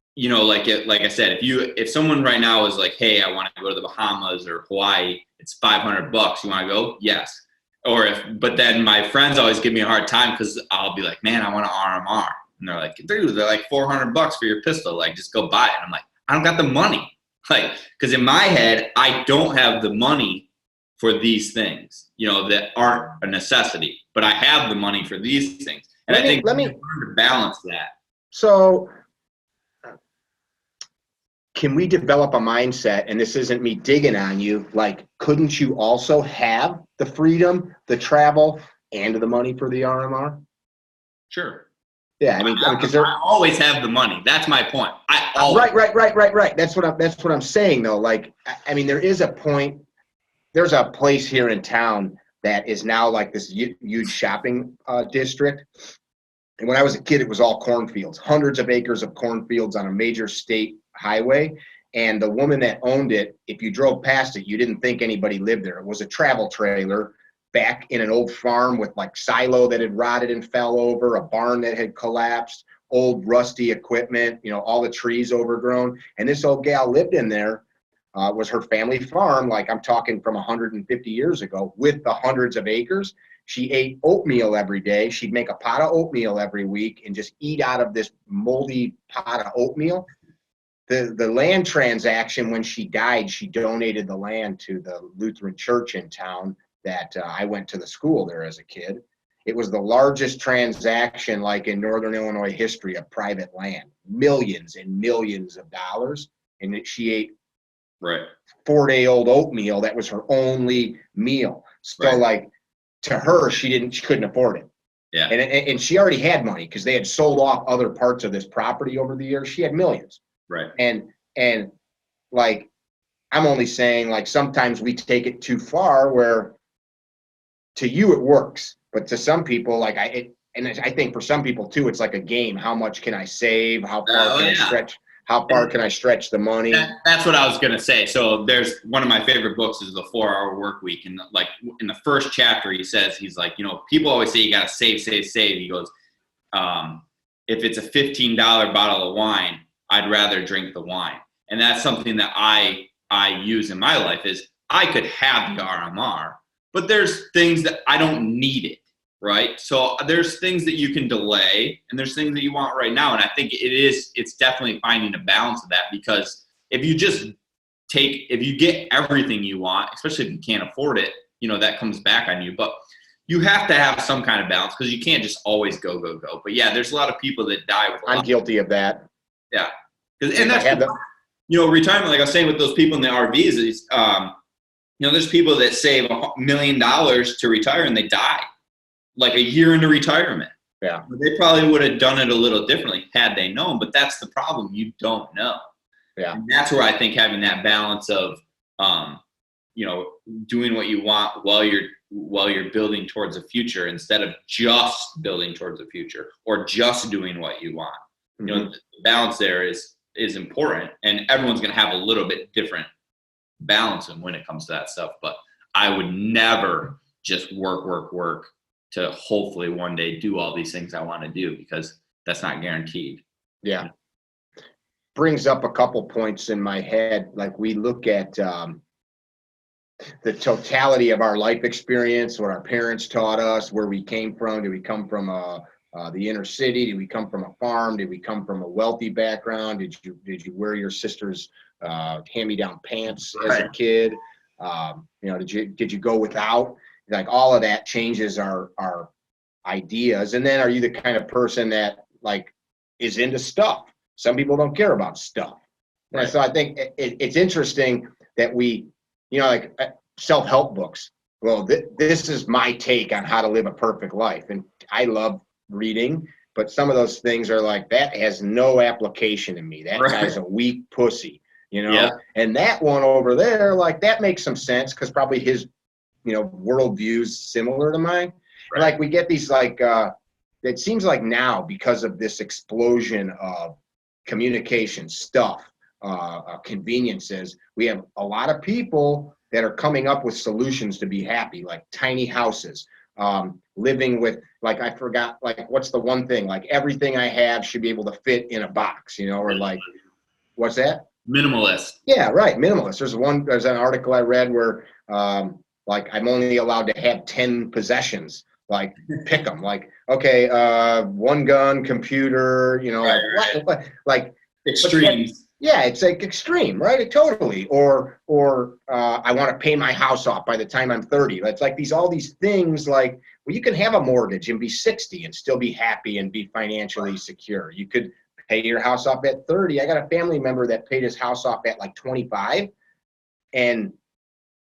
I said, if someone right now is like, hey, I want to go to the Bahamas or Hawaii, it's $500. You want to go? Yes. But then my friends always give me a hard time because I'll be like, man, I want an RMR. And they're like, dude, they're like $400 for your pistol. Like, just go buy it. And I'm like, I don't got the money. Like, because in my head, I don't have the money for these things, that aren't a necessity. But I have the money for these things. And let me balance that. So can we develop a mindset, and this isn't me digging on you, like, couldn't you also have the freedom, the travel, and the money for the RMR? Sure. Yeah, I mean, because I always have the money. That's my point. Right. That's what I'm saying, though. Like, I mean, there's a place here in town that is now like this huge shopping district. And when I was a kid, it was all cornfields, hundreds of acres of cornfields on a major state highway. And the woman that owned it, if you drove past it, you didn't think anybody lived there. It was a travel trailer back in an old farm with like silo that had rotted and fell over, a barn that had collapsed, old rusty equipment, all the trees overgrown. And this old gal lived in there. Was her family farm, like I'm talking from 150 years ago, with the hundreds of acres. She ate oatmeal every day. She'd make a pot of oatmeal every week and just eat out of this moldy pot of oatmeal. The land transaction, when she died, she donated the land to the Lutheran church in town that I went to the school there as a kid. It was the largest transaction like in Northern Illinois history of private land, millions and millions of dollars. And she ate 4-day-old oatmeal. That was her only meal. So like to her, she couldn't afford it. Yeah. And she already had money because they had sold off other parts of this property over the years. She had millions. Right. And like I'm only saying, like, sometimes we take it too far where to you it works, but to some people, like and I think for some people too, it's like a game. How much can I save? How far can I stretch? How far can I stretch the money? That's what I was going to say. So there's one of my favorite books is The 4-Hour Work Week. And like in the first chapter, he's like, you know, people always say you got to save, save, save. He goes, if it's a $15 bottle of wine, I'd rather drink the wine. And that's something that I use in my life is I could have the RMR, but there's things that I don't need it. Right. So there's things that you can delay and there's things that you want right now. And I think it's definitely finding a balance of that, because if you get everything you want, especially if you can't afford it, you know, that comes back on you. But you have to have some kind of balance because you can't just always go, go, go. But yeah, there's a lot of people that die with I'm guilty of that. Yeah. And that's, you know, retirement, like I was saying with those people in the RVs is, you know, there's people that save $1 million to retire and they die like a year into retirement. Yeah. They probably would have done it a little differently had they known, but that's the problem. You don't know. Yeah. And that's where I think having that balance of, you know, doing what you want while you're building towards a future instead of just building towards a future or just doing what you want. Mm-hmm. You know, the balance there is important, and everyone's going to have a little bit different balance when it comes to that stuff. But I would never just work to hopefully one day do all these things I want to do, because that's not guaranteed. Yeah. Brings up a couple points in my head. Like, we look at the totality of our life experience, what our parents taught us, where we came from. Did we come from the inner city? Did we come from a farm? Did we come from a wealthy background? Did you wear your sister's hand-me-down pants as a kid? You know, did you go without? Like, all of that changes our ideas. And then, are you the kind of person that, like, is into stuff? Some people don't care about stuff. Right. And so I think it's interesting that we, you know, like self-help books. Well, this is my take on how to live a perfect life. And I love reading, but some of those things are like, that has no application to me. That guy's a weak pussy, you know? Yeah. And that one over there, like, that makes some sense because probably his, you know, worldview's similar to mine. Right. Like, we get these, like, it seems like now, because of this explosion of communication stuff, conveniences, we have a lot of people that are coming up with solutions to be happy, like tiny houses, living with, like, I forgot, like, what's the one thing, like, everything I have should be able to fit in a box, you know, or like, what's that? Minimalist. Yeah, right. Minimalist. There's an article I read where, like, I'm only allowed to have 10 possessions. Like, pick them. Like, okay, one gun, computer, you know, like extremes. Yeah, it's like extreme, right? Totally. Or I want to pay my house off by the time I'm 30. It's like all these things, like, well, you can have a mortgage and be 60 and still be happy and be financially secure. You could pay your house off at 30. I got a family member that paid his house off at like 25 and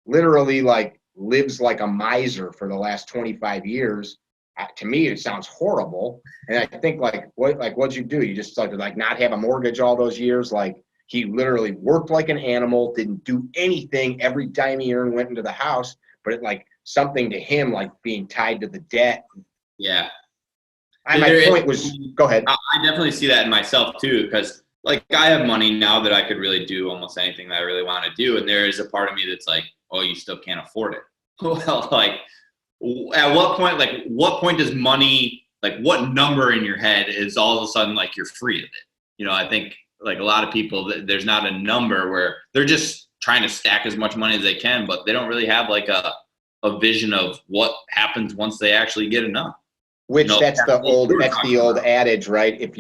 literally, like, lives like a miser for the last 25 years. To me, it sounds horrible. And I think, what'd you do? You just started, like, not have a mortgage all those years? Like, he literally worked like an animal, didn't do anything. Every dime he earned went into the house, but it, like, something to him, like being tied to the debt. Yeah. My point was, go ahead. I definitely see that in myself too, because, like, I have money now that I could really do almost anything that I really want to do. And there is a part of me that's like, oh, you still can't afford it. Well, like, at what point does money, like, what number in your head is all of a sudden, like, you're free of it? You know, I think, like, a lot of people, there's not a number where they're just trying to stack as much money as they can, but they don't really have, like, a vision of what happens once they actually get enough. Which, you know, that's the old adage, right?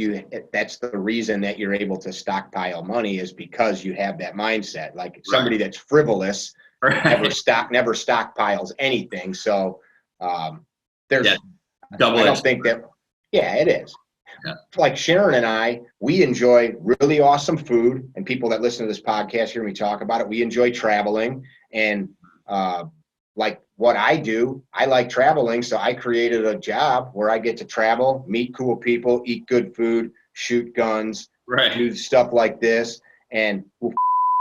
That's the reason that you're able to stockpile money, is because you have that mindset. Like, somebody that's frivolous never stockpiles anything. So there's, I don't think that, yeah, it is. Yeah. Like, Sharon and I, we enjoy really awesome food, and people that listen to this podcast hear me talk about it. We enjoy traveling, and like, what I do, I like traveling, so I created a job where I get to travel, meet cool people, eat good food, shoot guns, do stuff like this, and I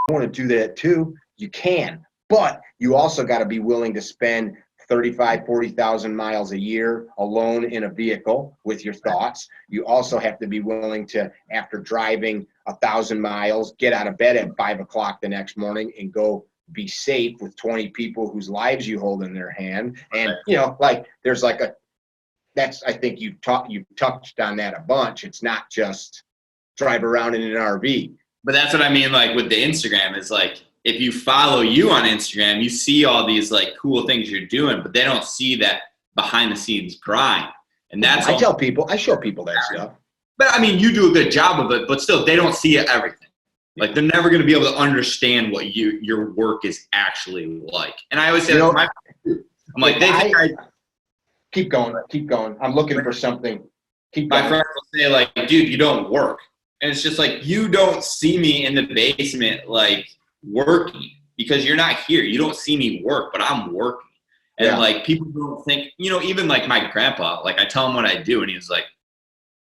want to do that too. you can, but you also got to be willing to spend 40,000 miles a year alone in a vehicle with your thoughts. You also have to be willing to, after driving 1,000 miles, get out of bed at 5 o'clock the next morning and go be safe with 20 people whose lives you hold in their hand. And, like there's like I think you've touched on that a bunch. It's not just drive around in an RV. But that's what I mean, like with the Instagram is like, if you follow you on Instagram, you see all these like cool things you're doing, but they don't see that behind the scenes grind. And that's I show people that stuff. But I mean, you do a good job of it, but still they don't see everything. Like they're never going to be able to understand what your work is actually like. And I always say, I'm like, keep going. I'm looking for something. My friends will say like, dude, you don't work. And it's just like, you don't see me in the basement, like working because you're not here. You don't see me work, but I'm working. And like, people don't think, even like my grandpa, like I tell him what I do. And he was like,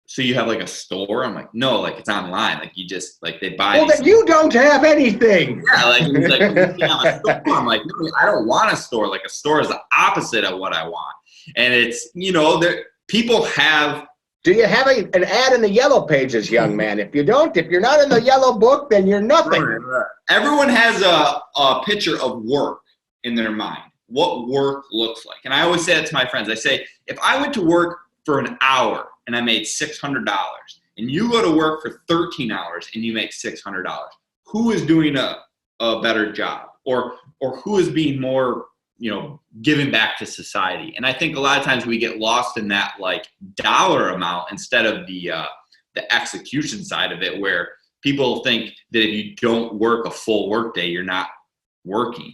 so you have like a store? I'm like, no, like it's online. Like you just like they buy. Well, then you don't have anything. Yeah, like he's like, you have a store. I'm like, no, I don't want a store. Like a store is the opposite of what I want. And it's people have. Do you have an ad in the yellow pages, young man? If you're not in the yellow book, then you're nothing. Everyone has a picture of work in their mind, what work looks like. And I always say that to my friends. I say, if I went to work for an hour and I made $600 and you go to work for 13 hours and you make $600, who is doing a better job or who is being more giving back to society? And I think a lot of times we get lost in that like dollar amount instead of the execution side of it, where people think that if you don't work a full work day, you're not working.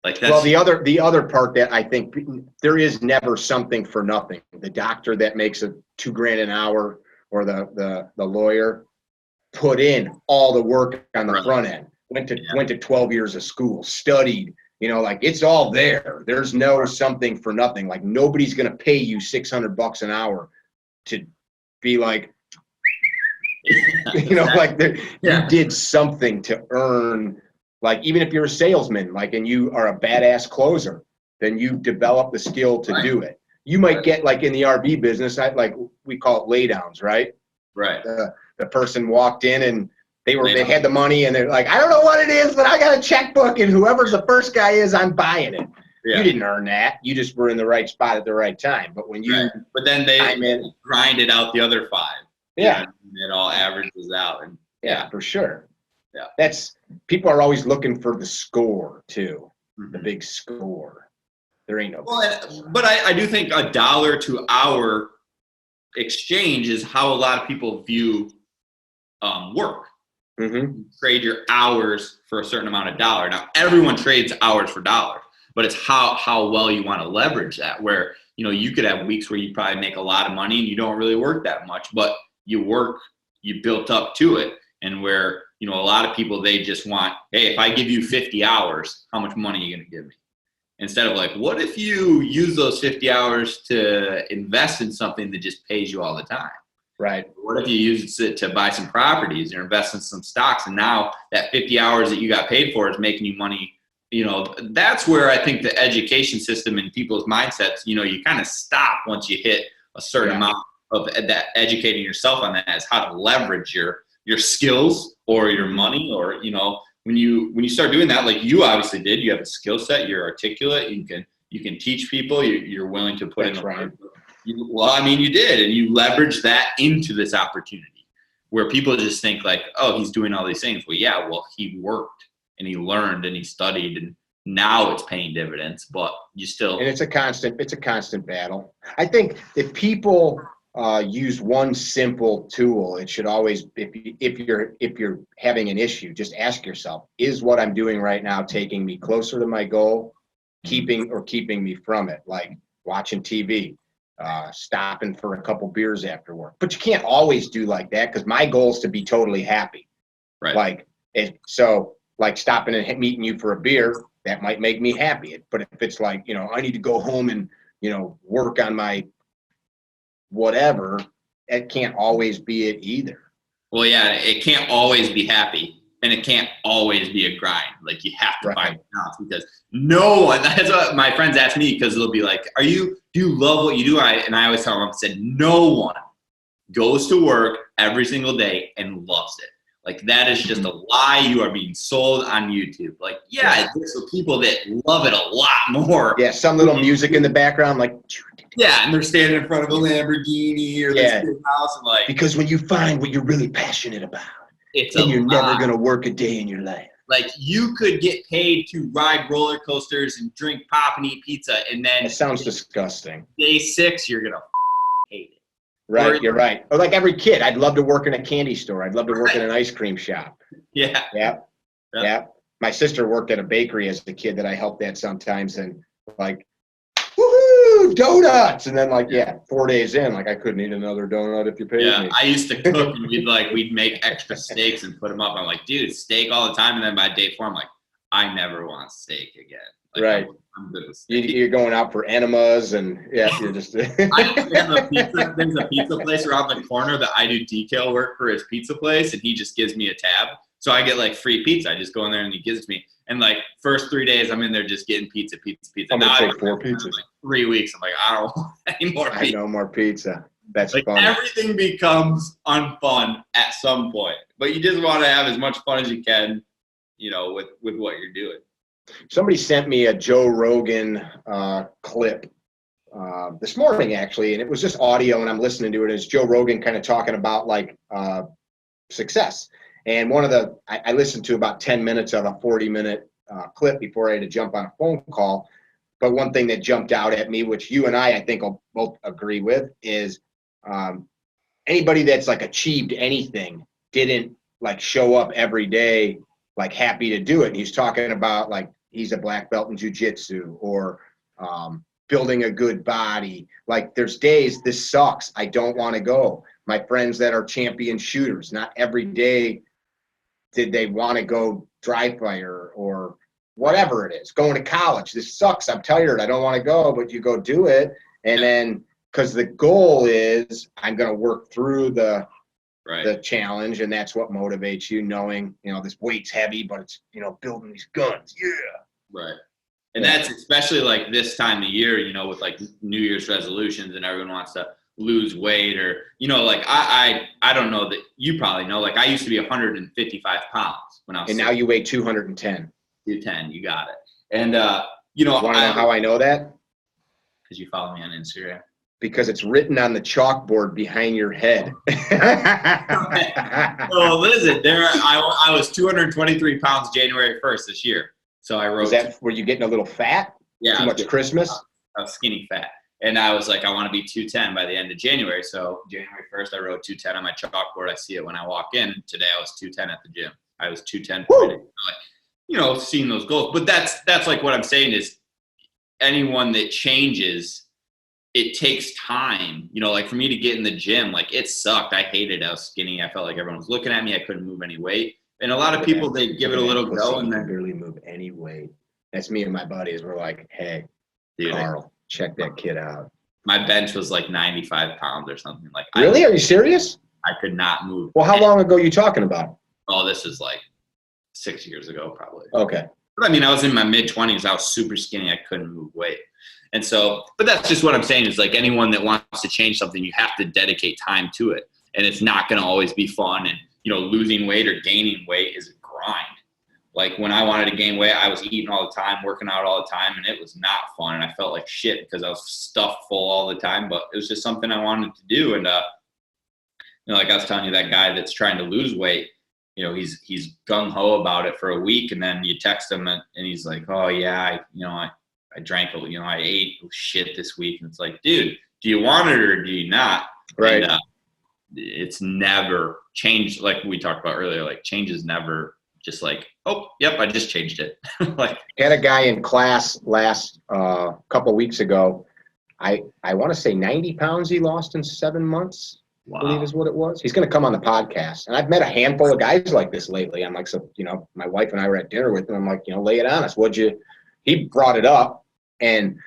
Like that's, well, the other part that I think there is never something for nothing. The doctor that makes $2,000 an hour or the lawyer put in all the work on the front end, went to 12 years of school, studied. Like it's all there. There's no something for nothing. Like nobody's going to pay you $600 an hour to be like, like you did something to earn. Like even if you're a salesman, like, and you are a badass closer, then you develop the skill to do it. You might get like in the RV business, like we call it laydowns, right? Right. The person walked in and they had the money and they're like, I don't know what it is, but I got a checkbook and whoever the first guy is, I'm buying it. Yeah. You didn't earn that. You just were in the right spot at the right time. But when you, but then they grinded out the other 5. Yeah. And it all averages out. And for sure. Yeah. People are always looking for the score too. Mm-hmm. The big score. There ain't no. Well, but I do think $1 to hour exchange is how a lot of people view work. Mm-hmm. You trade your hours for a certain amount of dollar. Now, everyone trades hours for dollar, but it's how well you want to leverage that. Where you could have weeks where you probably make a lot of money and you don't really work that much, but you built up to it. And where a lot of people, they just want, hey, if I give you 50 hours, how much money are you going to give me? Instead of like, what if you use those 50 hours to invest in something that just pays you all the time? Right. What if you use it to buy some properties or invest in some stocks, and now that 50 hours that you got paid for is making you money? That's where I think the education system and people's mindsets, you kind of stop once you hit a certain amount of that. Educating yourself on that is how to leverage your skills or your money, or when you start doing that, like you obviously did, you have a skill set, you're articulate, you can teach people, you're willing to put in the work. You did, and you leveraged that into this opportunity where people just think like, oh, he's doing all these things. Well, he worked and he learned and he studied, and now it's paying dividends, but you still. And it's a constant battle. I think if people use one simple tool, it should always, if you're having an issue, just ask yourself, is what I'm doing right now taking me closer to my goal, keeping me from it? Like watching TV. Stopping for a couple beers after work, but you can't always do like that, because my goal is to be totally happy. Right. Like stopping and meeting you for a beer, that might make me happy. But if it's like, I need to go home and, work on my whatever, it can't always be it either. Well, yeah, it can't always be happy. And it can't always be a grind. Like you have to find balance because no one, that's what my friends ask me because they'll be like, do you love what you do? And I always tell them, I said, no one goes to work every single day and loves it. Like that is just a lie you are being sold on YouTube. Like, yeah, there's some people that love it a lot more. Yeah, some little music in the background, like. Yeah, and they're standing in front of a Lamborghini or this big house and like. Because when you find what you're really passionate about, then you're never gonna work a day in your life. Like you could get paid to ride roller coasters and drink pop and eat pizza, and then it sounds disgusting. Day 6, you're gonna hate it. Right, you're right. Or like every kid, I'd love to work in a candy store. I'd love to work in an ice cream shop. Yeah. My sister worked at a bakery as a kid that I helped at sometimes, and like, woohoo, donuts! And then 4 days in, like I couldn't eat another donut if you paid me. Yeah, I used to cook, and we'd make extra steaks and put them up. I'm like, dude, steak all the time. And then by day 4, I'm like, I never want steak again. Like, right. I'm good with steak. You're going out for enemas, and you're just. I actually have a pizza. There's a pizza place around the corner that I do decal work for his pizza place, and he just gives me a tab. So I get like free pizza. I just go in there and he gives me. And like first 3 days, I'm in there just getting pizza. I'm gonna take 4 pizzas. Like 3 weeks. I'm like, I don't want any more pizza. No more pizza. That's like fun. Everything becomes unfun at some point, but you just want to have as much fun as you can, with what you're doing. Somebody sent me a Joe Rogan clip this morning, actually, and it was just audio, and I'm listening to it. It's Joe Rogan kind of talking about like success. And I listened to about 10 minutes of a 40-minute clip before I had to jump on a phone call. But one thing that jumped out at me, which you and I think will both agree with, is anybody that's like achieved anything didn't like show up every day like happy to do it. And he's talking about like he's a black belt in jiu-jitsu or building a good body. Like there's days this sucks. I don't want to go. My friends that are champion shooters, not every day did they want to go dry fire or whatever it is. Going to college, this sucks. I'm tired. I don't want to go, but you go do it. And then because the goal is I'm going to work through the challenge, and that's what motivates you, knowing, this weight's heavy, but it's, building these guns. Yeah. Right. And that's especially like this time of year, with like New Year's resolutions and everyone wants to lose weight or, like I don't know that you probably know, like I used to be 155 pounds when I was. And now you weigh 210. 210, you got it. And, want to know how I know that? Because you follow me on Instagram. Because it's written on the chalkboard behind your head. Well, listen, I was 223 pounds January 1st this year. So I wrote. Were you getting a little fat? Yeah. Too much Christmas? I was skinny fat. And I was like, I want to be 210 by the end of January. So January 1st, I wrote 210 on my chalkboard. I see it when I walk in. Today I was 210 at the gym. I was 210. Like, seeing those goals. But that's like what I'm saying is anyone that changes, it takes time. Like for me to get in the gym, like it sucked. I hated how skinny. I felt like everyone was looking at me. I couldn't move any weight. And a lot of people, they give it a little go and then barely move any weight. That's me and my buddies. We're like, hey, dude, Carl, check that kid out. My bench was like 95 pounds or something. Like, really? Are you serious? I could not move. Well, how long ago are you talking about? Oh, this is like 6 years ago, probably. Okay. But I mean, I was in my mid-20s. I was super skinny. I couldn't move weight. And so, but that's just what I'm saying is like anyone that wants to change something, you have to dedicate time to it. And it's not going to always be fun. And, losing weight or gaining weight is a grind. Like when I wanted to gain weight, I was eating all the time, working out all the time, and it was not fun. And I felt like shit because I was stuffed full all the time, but it was just something I wanted to do. And, like I was telling you, that guy that's trying to lose weight, he's gung-ho about it for a week. And then you text him and he's like, oh yeah, I drank, I ate shit this week. And it's like, dude, do you want it or do you not? Right. And, it's never changed. Like we talked about earlier, like change is never just like, oh, yep, I just changed it. Like had a guy in class last couple weeks ago. I want to say 90 pounds he lost in 7 months. Wow. I believe is what it was. He's going to come on the podcast. And I've met a handful of guys like this lately. I'm like, so, my wife and I were at dinner with him. I'm like, lay it on us. He brought it up and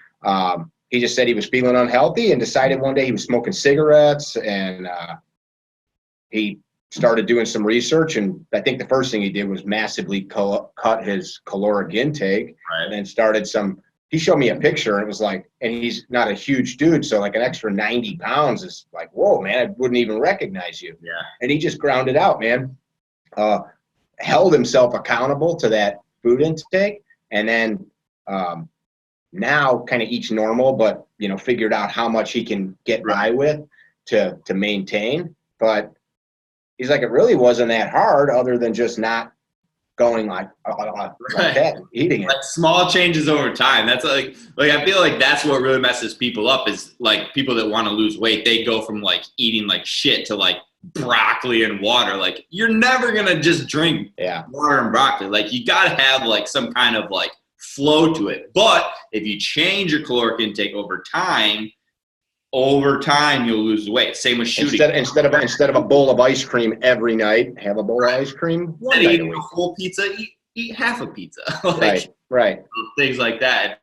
he just said he was feeling unhealthy and decided one day he was smoking cigarettes and he started doing some research, and I think the first thing he did was massively cut his caloric intake, and then started he showed me a picture, and it was like, and he's not a huge dude, so like an extra 90 pounds is like, whoa, man, I wouldn't even recognize you. Yeah. And he just ground it out, man. Held himself accountable to that food intake, and then now kind of eats normal, but figured out how much he can get by with to maintain. But he's like, it really wasn't that hard, other than just not going like that, eating it. Like small changes over time. That's like I feel like that's what really messes people up, is like people that want to lose weight, they go from like eating like shit to like broccoli and water. Like, you're never gonna just drink water and broccoli. Like, you gotta have like some kind of like flow to it. But if you change your caloric intake over time you'll lose weight. Same with shooting. Instead of a bowl of ice cream every night, have a bowl of ice cream one night a week. A whole pizza, eat half a pizza. Right. Things like that.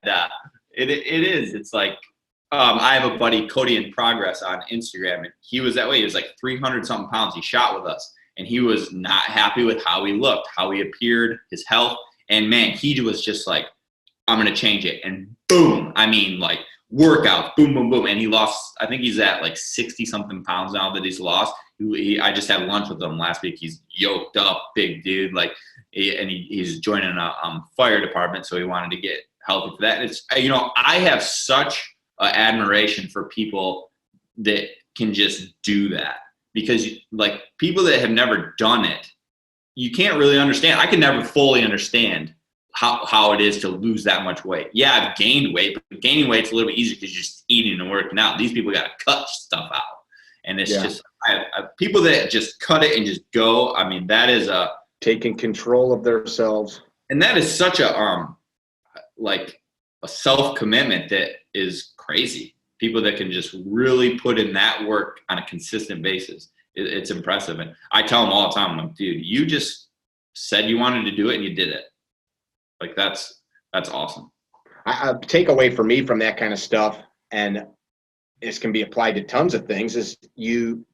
It is. It's like, I have a buddy, Cody in Progress, on Instagram, and he was that way. He was like 300 something pounds. He shot with us, and he was not happy with how he looked, how he appeared, his health. And man, he was just like, I'm going to change it. And boom. I mean, like, workout, boom, boom, boom. And he lost, I think he's at like 60 something pounds now that he's lost. I just had lunch with him last week. He's yoked up, big dude. Like, he's joining a fire department. So he wanted to get healthy for that. And it's, I have such admiration for people that can just do that, because like people that have never done it, you can't really understand. I can never fully understand how it is to lose that much weight. Yeah, I've gained weight, but gaining weight's a little bit easier because you're just eating and working out. These people got to cut stuff out. And it's just, people that just cut it and just go, I mean, that is taking control of themselves. And that is such a self-commitment that is crazy. People that can just really put in that work on a consistent basis. It's impressive. And I tell them all the time, I'm like, dude, you just said you wanted to do it and you did it. Like, that's awesome. A takeaway for me from that kind of stuff, and this can be applied to tons of things, is you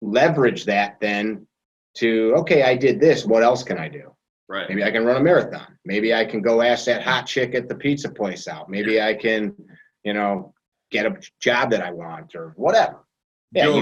leverage that then to, okay, I did this. What else can I do? Right. Maybe I can run a marathon. Maybe I can go ask that hot chick at the pizza place out. Maybe I can, get a job that I want, or whatever. Yeah,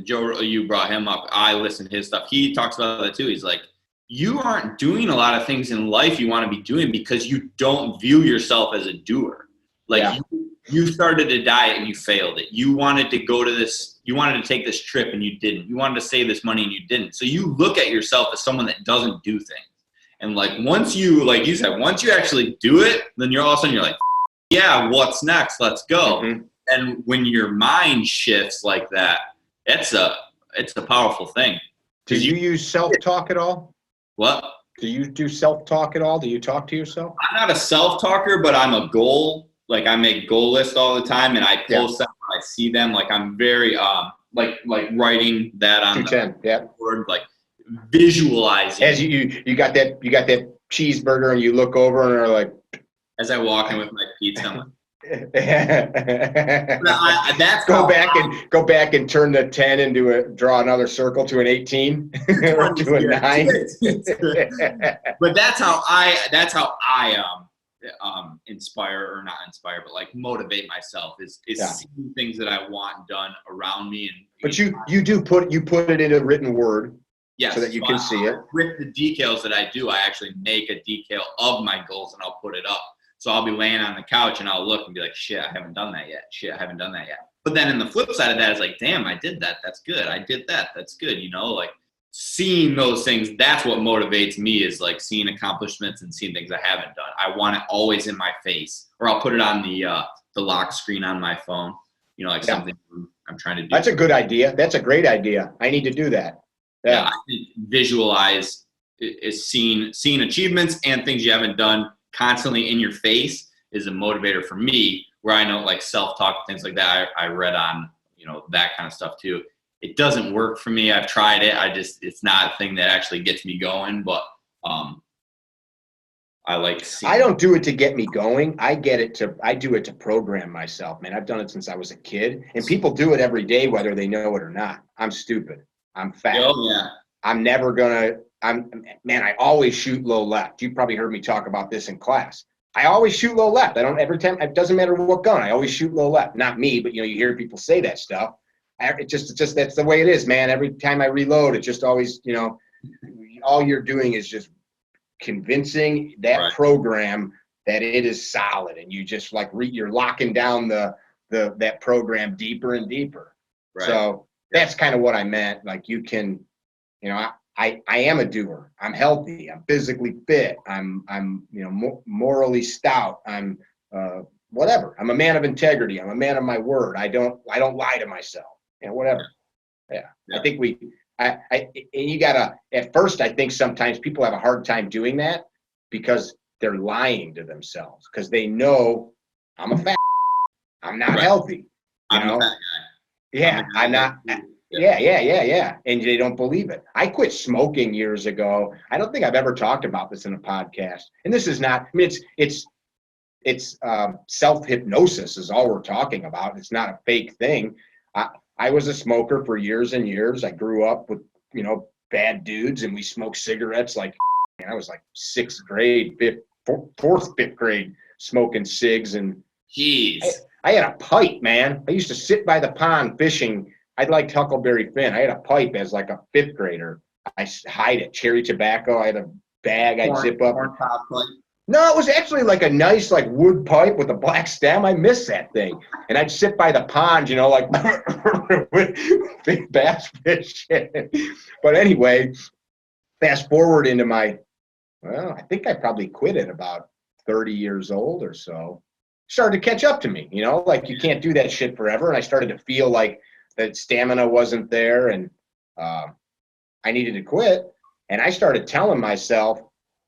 Joe, you brought him up. I listen to his stuff. He talks about that too. He's like, you aren't doing a lot of things in life you want to be doing because you don't view yourself as a doer. Like, you started a diet and you failed it. You wanted to go to this, you wanted to take this trip and you didn't. You wanted to save this money and you didn't. So you look at yourself as someone that doesn't do things. And like, once you, like you said, once you actually do it, then you're all of a sudden you're like, yeah, what's next? Let's go. Mm-hmm. And when your mind shifts like that, it's a powerful thing. Do you use self-talk at all? What? Do you do self-talk at all? Do you talk to yourself? I'm not a self-talker, but I'm a goal. Like, I make goal lists all the time, and I post them when I see them. Like, I'm very like writing that on the board, like visualizing. As you got that cheeseburger, and you look over and are like, as I walk in with my pizza, I'm like, go back and turn the 10 into draw another circle to an 18 or to a 9. But that's how I inspire, or not inspire, but like motivate myself is seeing things that I want done around me. And but you put it in a written word, so that you can see it. With the details that I do, I actually make a decal of my goals and I'll put it up. So I'll be laying on the couch and I'll look and be like, shit, I haven't done that yet. Shit, I haven't done that yet. But then in the flip side of that is like, damn, I did that. That's good. I did that. That's good. Like seeing those things, that's what motivates me, is like seeing accomplishments and seeing things I haven't done. I want it always in my face, or I'll put it on the lock screen on my phone, something I'm trying to do. That's a good idea. That's a great idea. I need to do that. Yeah. I think visualize is seeing achievements and things you haven't done constantly in your face is a motivator for me, where I know like self-talk, things like that. I read on, that kind of stuff too. It doesn't work for me. I've tried it. it's not a thing that actually gets me going, but I like seeing. I don't do it to get me going. I do it to program myself, man. I've done it since I was a kid, and people do it every day, whether they know it or not. I'm stupid. I'm fat. Oh, yeah. I'm never gonna. I always shoot low left. You probably heard me talk about this in class. I always shoot low left. I don't every time. It doesn't matter what gun. I always shoot low left. Not me, but you hear people say that stuff. It's just that's the way it is, man. Every time I reload, it's just always, all you're doing is just convincing that program that it is solid, and you just like you're locking down that program deeper and deeper. Right. So that's kind of what I meant. Like you can, I am a doer. I'm healthy. I'm physically fit. I'm morally stout. I'm whatever. I'm a man of integrity. I'm a man of my word. I don't lie to myself. Whatever. Yeah. I think you gotta, at first, I think sometimes people have a hard time doing that because they're lying to themselves because they know I'm a fat, I'm not healthy, I'm a fat guy. Yeah, I'm not. Yeah. And they don't believe it. I quit smoking years ago. I don't think I've ever talked about this in a podcast. And this is not, it's self-hypnosis is all we're talking about. It's not a fake thing. I was a smoker for years and years. I grew up with, bad dudes, and we smoked cigarettes like I was like sixth grade, fifth grade smoking cigs. And jeez, I had a pipe, man. I used to sit by the pond fishing. I'd like Huckleberry Finn. I had a pipe as like a fifth grader. I hide it, cherry tobacco. I had a bag I'd zip up. No, it was actually like a nice like wood pipe with a black stem. I miss that thing. And I'd sit by the pond, like with big bass fishing. But anyway, fast forward into I think I probably quit at about 30 years old or so. Started to catch up to me, like you can't do that shit forever. And I started to feel like that stamina wasn't there, and I needed to quit. And I started telling myself,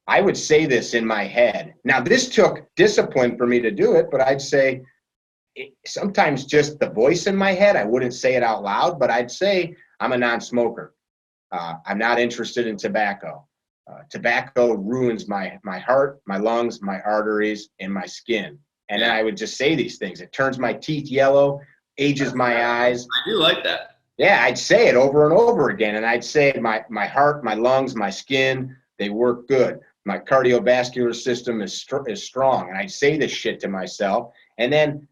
I would say this in my head. Now, this took discipline for me to do it, but I'd say sometimes just the voice in my head, I wouldn't say it out loud, but I'd say I'm a non-smoker. I'm not interested in tobacco. Tobacco ruins my heart, my lungs, my arteries, and my skin. And then I would just say these things. It turns my teeth yellow, ages my eyes. I do like that. Yeah, I'd say it over and over again. And I'd say my heart, my lungs, my skin, they work good. My cardiovascular system is strong. And I'd say this shit to myself. And then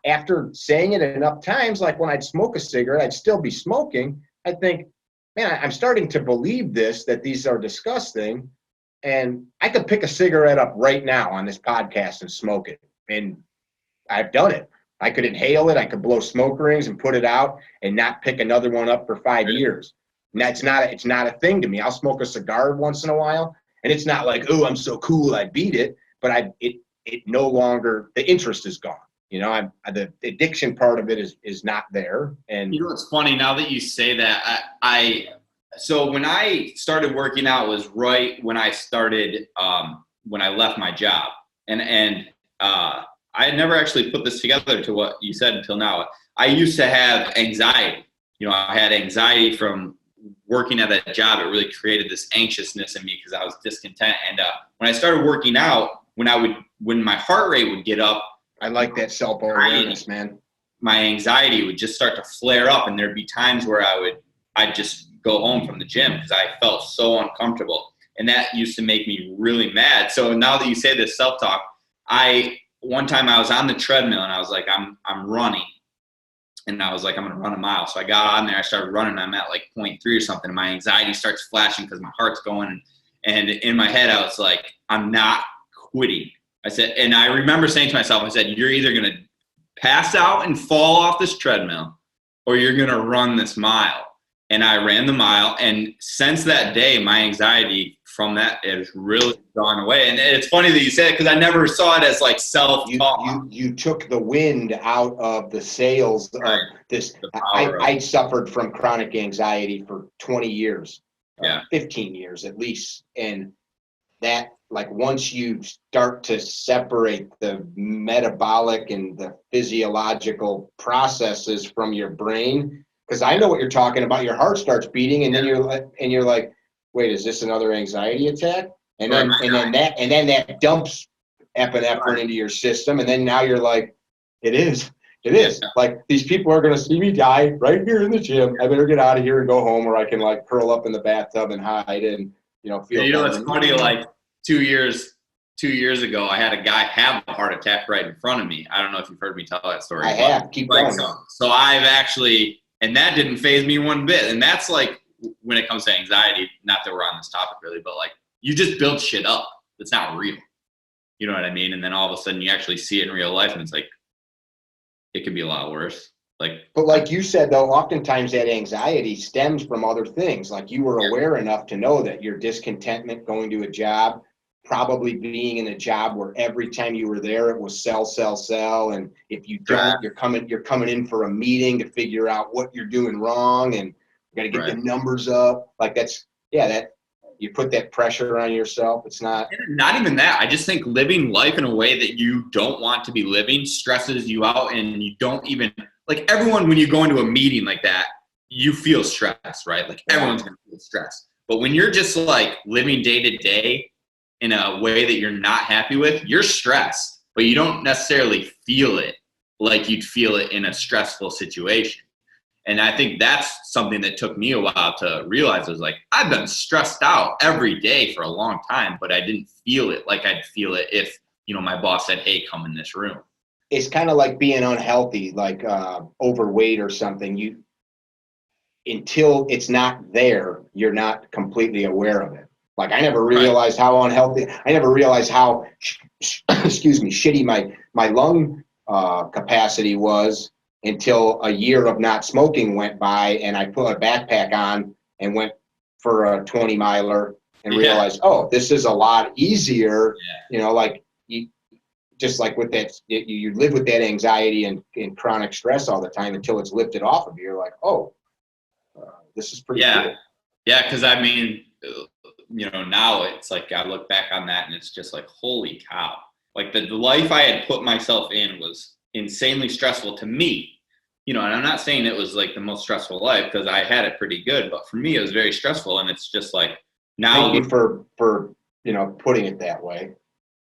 after saying it enough times, like when I'd smoke a cigarette, I'd still be smoking. I'd think, man, I'm starting to believe that these are disgusting. And I could pick a cigarette up right now on this podcast and smoke it. And I've done it. I could inhale it. I could blow smoke rings and put it out and not pick another one up for 5 years. And it's not a thing to me. I'll smoke a cigar once in a while. And it's not like, oh, I'm so cool, I beat it. But it no longer, the interest is gone. The addiction part of it is not there. And it's funny now that you say that. So when I started working out was right when I started when I left my job, and I had never actually put this together to what you said until now. I used to have anxiety. I had anxiety from working at that job. It really created this anxiousness in me because I was discontent. And when I started working out, when my heart rate would get up, I like that self-awareness, man. My anxiety would just start to flare up, and there'd be times where I'd just go home from the gym because I felt so uncomfortable, and that used to make me really mad. So now that you say this self-talk, one time I was on the treadmill and I was like, I'm running. And I was like, I'm going to run a mile. So I got on there, I started running. I'm at like 0.3 or something. And my anxiety starts flashing because my heart's going. And in my head, I was like, I'm not quitting. I said, and I remember saying to myself, I said, you're either going to pass out and fall off this treadmill or you're going to run this mile. And I ran the mile. And since that day, my anxiety from that has really gone away. And it's funny that you said it because I never saw it as like self-talk. You took the wind out of the sails of this. I suffered from chronic anxiety for 20 years, 15 years at least. And that, like, once you start to separate the metabolic and the physiological processes from your brain, because I know what you're talking about. Your heart starts beating, and then you're like, wait, is this another anxiety attack? And then that dumps epinephrine into your system, and then now you're like, it is. It is. Like, these people are going to see me die right here in the gym. I better get out of here and go home, or I can like curl up in the bathtub and hide and, feel better. It's funny, like 2 years ago, I had a guy have a heart attack right in front of me. I don't know if you've heard me tell that story. I have. Keep going. So I've actually, and that didn't faze me one bit. And that's like, when it comes to anxiety, not that we're on this topic really, but like, you just build shit up that's not real. You know what I mean? And then all of a sudden you actually see it in real life, and it's like, it could be a lot worse. But like you said, though, oftentimes that anxiety stems from other things. Like, you were aware enough to know that your discontentment going to a job, probably being in a job where every time you were there, it was sell, sell, sell. And if you don't, you're coming in for a meeting to figure out what you're doing wrong, and you got to get the numbers up. Like, that you put that pressure on yourself. It's not even that. I just think living life in a way that you don't want to be living stresses you out, and you don't even, like, everyone, when you go into a meeting like that, you feel stressed, right? Like, everyone's going to feel stressed. But when you're just like living day to day in a way that you're not happy with, you're stressed, but you don't necessarily feel it like you'd feel it in a stressful situation. And I think that's something that took me a while to realize. I was like, I've been stressed out every day for a long time, but I didn't feel it like I'd feel it if, my boss said, hey, come in this room. It's kind of like being unhealthy, like overweight or something. Until it's not there, you're not completely aware of it. Like, I never realized how unhealthy, I never realized how, shitty my lung capacity was until a year of not smoking went by, and I put a backpack on and went for a 20-miler and realized, oh, this is a lot easier. Like, just like with that, you live with that anxiety and chronic stress all the time until it's lifted off of you. You're like, oh, this is pretty cool. Yeah, because I mean, now it's like I look back on that and it's just like, holy cow. Like, the life I had put myself in was insanely stressful to me. And I'm not saying it was like the most stressful life, because I had it pretty good, but for me it was very stressful. And it's just like, now thank you for putting it that way.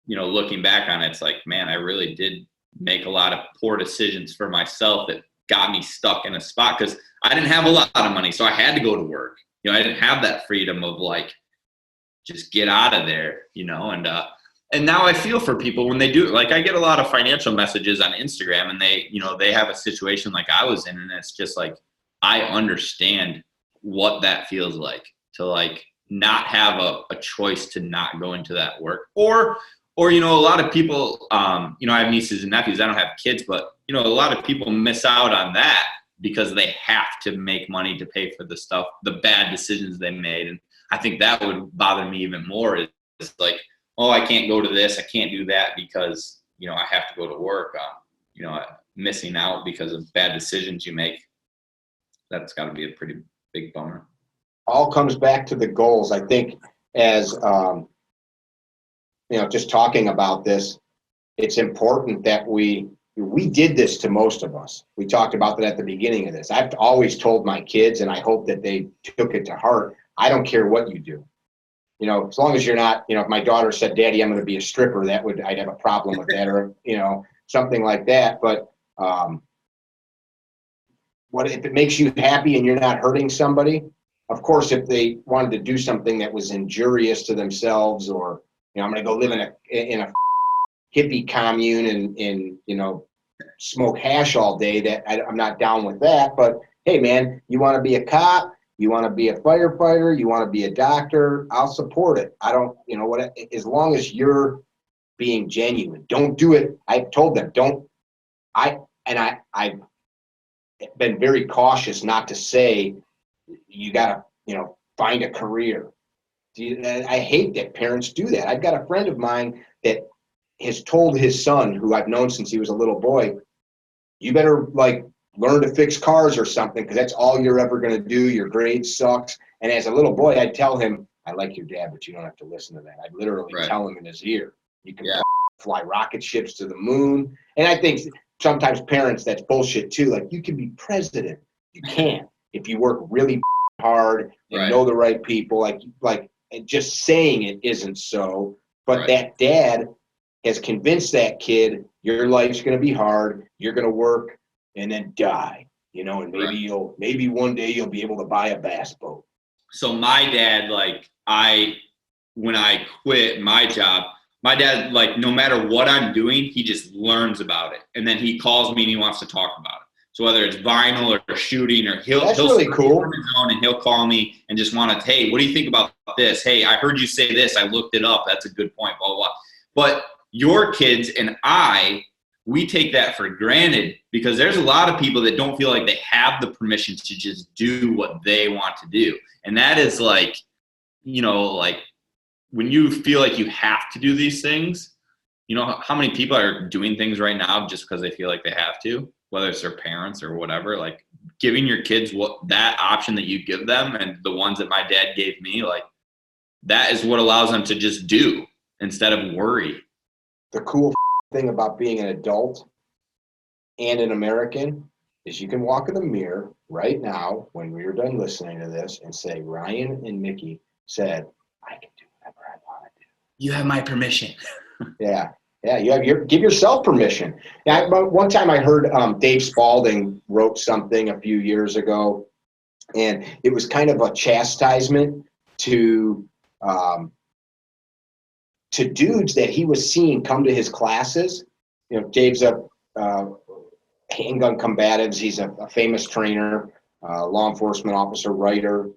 Looking back on it, it's like, man, I really did make a lot of poor decisions for myself that got me stuck in a spot, because I didn't have a lot of money, so I had to go to work. I didn't have that freedom of like, just get out of there, and now I feel for people when they do. Like, I get a lot of financial messages on Instagram, and they have a situation like I was in, and it's just like, I understand what that feels like to like not have a choice to not go into that work, or a lot of people, I have nieces and nephews. I don't have kids, but a lot of people miss out on that because they have to make money to pay for the stuff, the bad decisions they made. And I think that would bother me even more. Is like, oh, I can't go to this, I can't do that because, I have to go to work. Missing out because of bad decisions you make. That's got to be a pretty big bummer. All comes back to the goals. I think as, just talking about this, it's important that we did this to most of us. We talked about that at the beginning of this. I've always told my kids, and I hope that they took it to heart, I don't care what you do. As long as you're not, if my daughter said, Daddy, I'm going to be a stripper, I'd have a problem with that, or, something like that. But what if it makes you happy and you're not hurting somebody? Of course, if they wanted to do something that was injurious to themselves, or, I'm going to go live in a hippie commune and smoke hash all day, I'm not down with that. But hey, man, you want to be a cop? You want to be a firefighter? You want to be a doctor? I'll support it. I don't, as long as you're being genuine, don't do it. I told them, I've been very cautious not to say, you got to, find a career. I hate that parents do that. I've got a friend of mine that has told his son, who I've known since he was a little boy, you better learn to fix cars or something, because that's all you're ever going to do. Your grade sucks. And as a little boy, I'd tell him, I like your dad, but you don't have to listen to that. I'd literally tell him in his ear, you can fly rocket ships to the moon. And I think sometimes parents, that's bullshit too. Like, you can be president. You can't. If you work really hard and know the right people, and just saying it isn't so. But that dad has convinced that kid, your life's going to be hard. You're going to work and then die, you know, and maybe Right. maybe one day you'll be able to buy a bass boat. So my dad, like when I quit my job, my dad, like no matter what I'm doing, he just learns about it. And then he calls me and he wants to talk about it. So whether it's vinyl or shooting, or he'll really cool. from his own, and he'll call me and just want to, hey, what do you think about this? Hey, I heard you say this. I looked it up. That's a good point, blah, blah, blah. But your kids and we take that for granted, because there's a lot of people that don't feel like they have the permission to just do what they want to do. And that is like, you know, like when you feel like you have to do these things, you know, how many people are doing things right now just because they feel like they have to, whether it's their parents or whatever. Like giving your kids that option that you give them, and the ones that my dad gave me, like that is what allows them to just do instead of worry. The cool thing about being an adult and an American is you can walk in the mirror right now when we're done listening to this and say, Ryan and Mickey said, I can do whatever I want to do. You have my permission. Yeah. Give yourself permission. Now, one time I heard Dave Spalding wrote something a few years ago, and it was kind of a chastisement to dudes that he was seeing come to his classes. You know, Dave's a handgun combatives. He's a famous trainer, law enforcement officer, writer,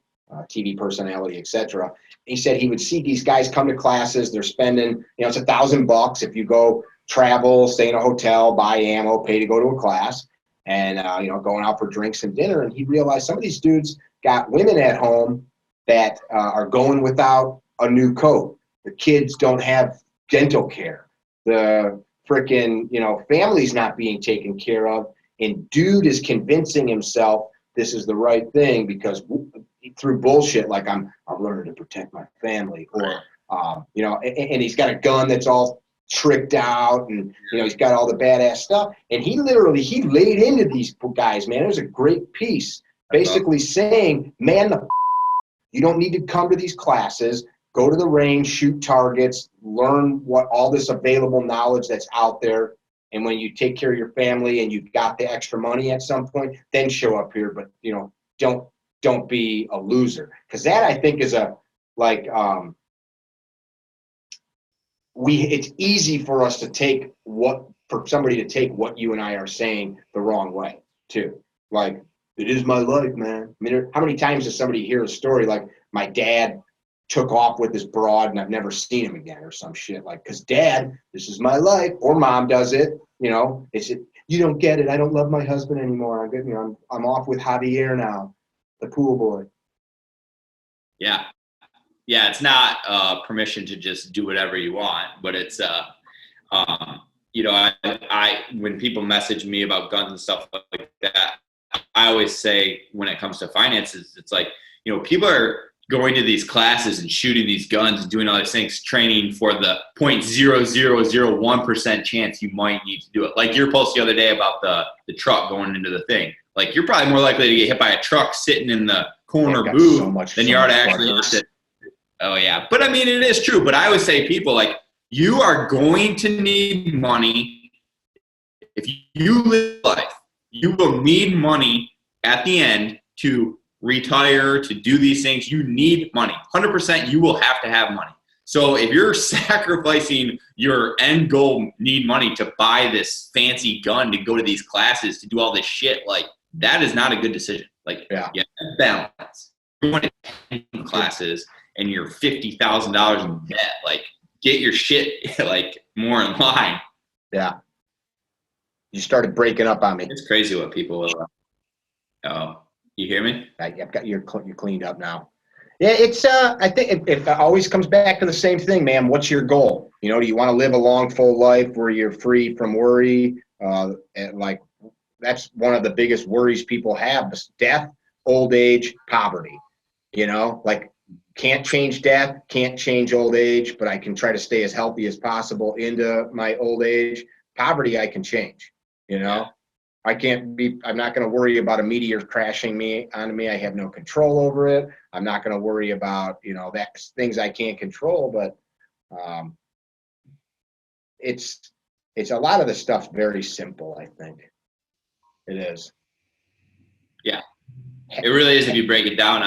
TV personality, etc. He said he would see these guys come to classes. They're spending, you know, it's $1,000 if you go travel, stay in a hotel, buy ammo, pay to go to a class, and you know, going out for drinks and dinner. And he realized some of these dudes got women at home that are going without a new coat. The kids don't have dental care. The freaking, you know, family's not being taken care of. And dude is convincing himself this is the right thing because through bullshit, like I'm learning to protect my family, or you know, and he's got a gun that's all tricked out, and you know, he's got all the badass stuff. And he laid into these guys, man. It was a great piece, basically saying, man, you don't need to come to these classes. Go to the range, shoot targets, learn what all this available knowledge that's out there. And when you take care of your family and you've got the extra money at some point, then show up here. But you know, don't be a loser, because that, I think, is it's easy for us to take for somebody to take what you and I are saying the wrong way too. Like, it is my life, man. I mean, how many times does somebody hear a story like my dad took off with his broad and I've never seen him again, or some shit, like, because dad, this is my life, or mom does it, you know, you don't get it. I don't love my husband anymore. I'm good. You know, I'm off with Javier now, the pool boy. Yeah. It's not permission to just do whatever you want, but it's you know, I when people message me about guns and stuff like that, I always say, when it comes to finances, it's like, you know, people are going to these classes and shooting these guns and doing all these things, training for the 0.0001% chance you might need to do it. Like your post the other day about the truck going into the thing. Like, you're probably more likely to get hit by a truck sitting in the corner booth than you are to actually have to. Oh yeah. But I mean, it is true. But I always say, people, like, you are going to need money. If you live life, you will need money at the end to retire, to do these things. You need money. 100%, you will have to have money. So if you're sacrificing your end goal, need money, to buy this fancy gun, to go to these classes, to do all this shit, like, that is not a good decision. Like, yeah, balance. You're going to classes and you're $50,000 in debt. Like, get your shit like more in line. Yeah. You started breaking up on me. It's crazy what people will. Oh, you hear me? I've got you're cleaned up now. Yeah, it's I think it always comes back to the same thing, man. What's your goal? You know, do you want to live a long, full life where you're free from worry? And like, that's one of the biggest worries people have: death, old age, poverty. You know, like, can't change death, can't change old age, but I can try to stay as healthy as possible into my old age. Poverty, I can change. You know, I'm not going to worry about a meteor crashing onto me. I have no control over it. I'm not going to worry about, you know, that's things I can't control, but it's a lot of the stuff's very simple, I think. It is. Yeah, it really is if you break it down.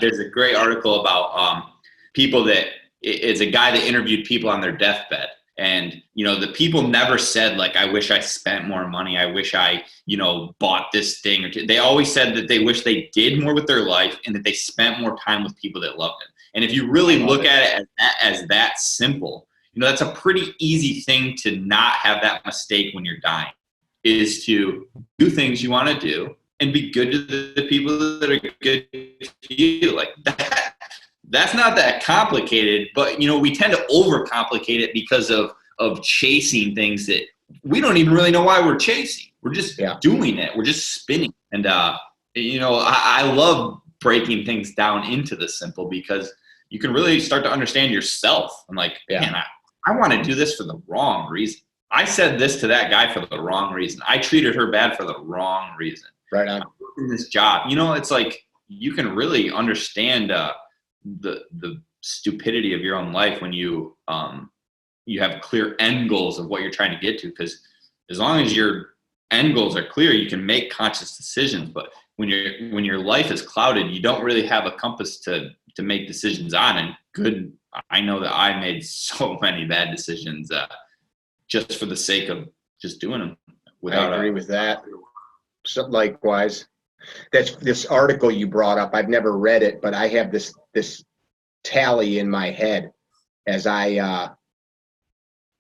There's a great article about people that it's a guy that interviewed people on their deathbed. And, the people never said, like, I wish I spent more money. I wish I, bought this thing. They always said that they wish they did more with their life and that they spent more time with people that loved them. And if you really look at it as that simple, that's a pretty easy thing to not have that mistake when you're dying, is to do things you want to do and be good to the people that are good to you. Like that. That's not that complicated, but we tend to overcomplicate it because of chasing things that we don't even really know why we're chasing. We're just doing it. We're just spinning. And I love breaking things down into the simple, because you can really start to understand yourself. I'm like, man, I want to do this for the wrong reason. I said this to that guy for the wrong reason. I treated her bad for the wrong reason. Right on. I'm working this job. It's like you can really understand the stupidity of your own life when you have clear end goals of what you're trying to get to, because as long as your end goals are clear, you can make conscious decisions. But when your life is clouded, you don't really have a compass to make decisions on. And I know that I made so many bad decisions just for the sake of just doing them. I agree with that. So likewise. That's this article you brought up. I've never read it, but I have this tally in my head as I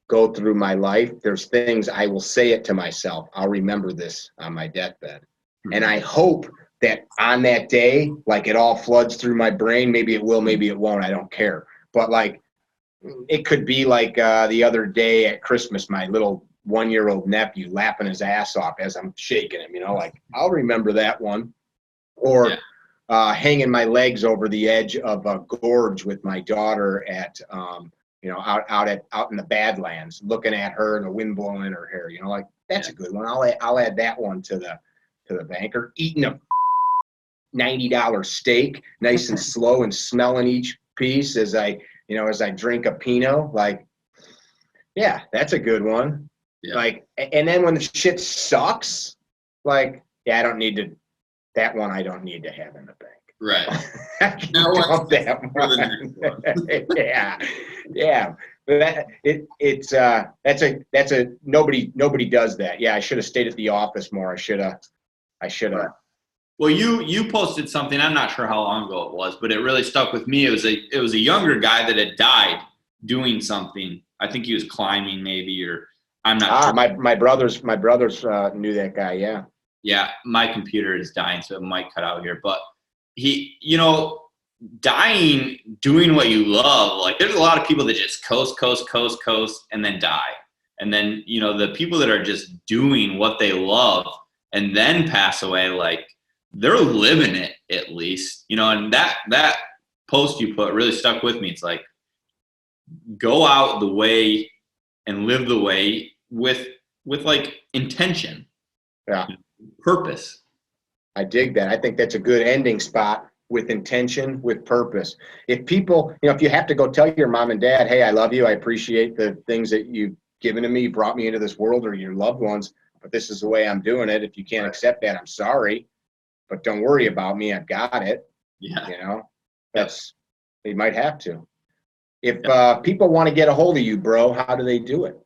go through my life. There's things I will say it to myself. I'll remember this on my deathbed. Mm-hmm. And I hope that on that day, like, it all floods through my brain. Maybe it will, maybe it won't. I don't care. But like, it could be like the other day at Christmas, my little 1-year-old nephew laughing his ass off as I'm shaking him, like, I'll remember that one. Or hanging my legs over the edge of a gorge with my daughter at, out in the Badlands, looking at her and the wind blowing in her hair, like, that's a good one. I'll add that one to the banker. Eating a $90 steak, nice and slow, and smelling each piece as I drink a Pinot, like, yeah, that's a good one. Yeah. Like, and then when the shit sucks, like, I don't need to. That one I don't need to have in the bank. Right. That one. Yeah. But that's a nobody does that. Yeah, I should have stayed at the office more. I should have. Well, you posted something. I'm not sure how long ago it was, but it really stuck with me. It was a younger guy that had died doing something. I think he was climbing, maybe, or I'm not sure. My brothers knew that guy. Yeah. Yeah, my computer is dying, so it might cut out here. But he, dying, doing what you love, like, there's a lot of people that just coast, and then die. And then, the people that are just doing what they love and then pass away, like, they're living it at least, and that post you put really stuck with me. It's like, go out the way and live the way with like intention. Yeah. Purpose. I dig that. I think that's a good ending spot, with intention, with purpose. If people, if you have to go tell your mom and dad, hey, I love you, I appreciate the things that you've given to me, you brought me into this world, or your loved ones, but this is the way I'm doing it. If you can't accept that, I'm sorry, but don't worry about me. I've got it. Yeah. They might have to. If people want to get a hold of you, bro, how do they do it?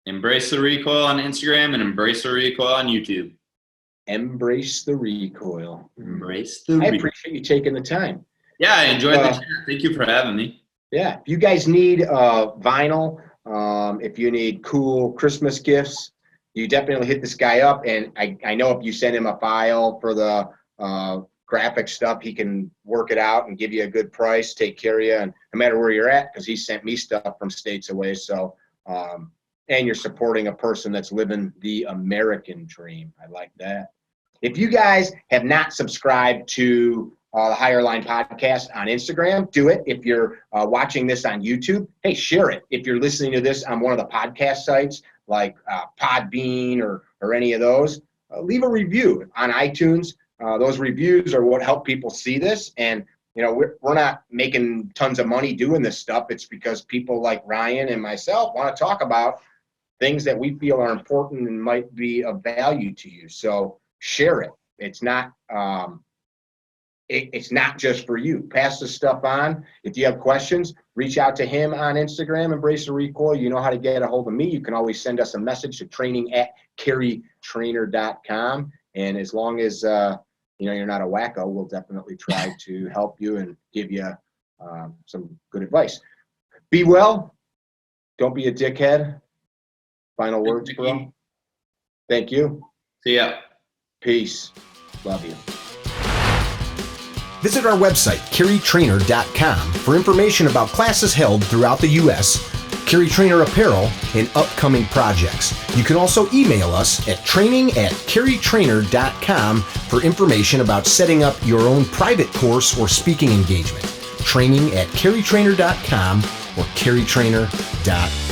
Embrace the Recoil on Instagram and Embrace the Recoil on YouTube. Embrace the Recoil. Embrace the I appreciate you taking the time. Yeah, I enjoyed the chat. Thank you for having me. Yeah. If you guys need vinyl, if you need cool Christmas gifts, you definitely hit this guy up. And I know if you send him a file for the graphic stuff, he can work it out and give you a good price, take care of you, and no matter where you're at, because he sent me stuff from states away. So, and you're supporting a person that's living the American dream. I like that. If you guys have not subscribed to the Higher Line Podcast on Instagram, do it. If you're watching this on YouTube, hey, share it. If you're listening to this on one of the podcast sites like Podbean or any of those, leave a review on iTunes. Those reviews are what help people see this. And, we're not making tons of money doing this stuff. It's because people like Ryan and myself want to talk about things that we feel are important and might be of value to you. So share it. It's not it's not just for you. Pass the stuff on. If you have questions, reach out to him on Instagram, Embrace the Recoil. You know how to get a hold of me. You can always send us a message to training@carrytrainer.com. And as long as you're not a wacko, we'll definitely try to help you and give you some good advice. Be well. Don't be a dickhead. Final words, bro. Thank you. See ya. Peace. Love you. Visit our website, carrytrainer.com, for information about classes held throughout the U.S., Carry Trainer apparel, and upcoming projects. You can also email us at training@carrytrainer.com for information about setting up your own private course or speaking engagement. Training@carrytrainer.com or carrytrainer.com.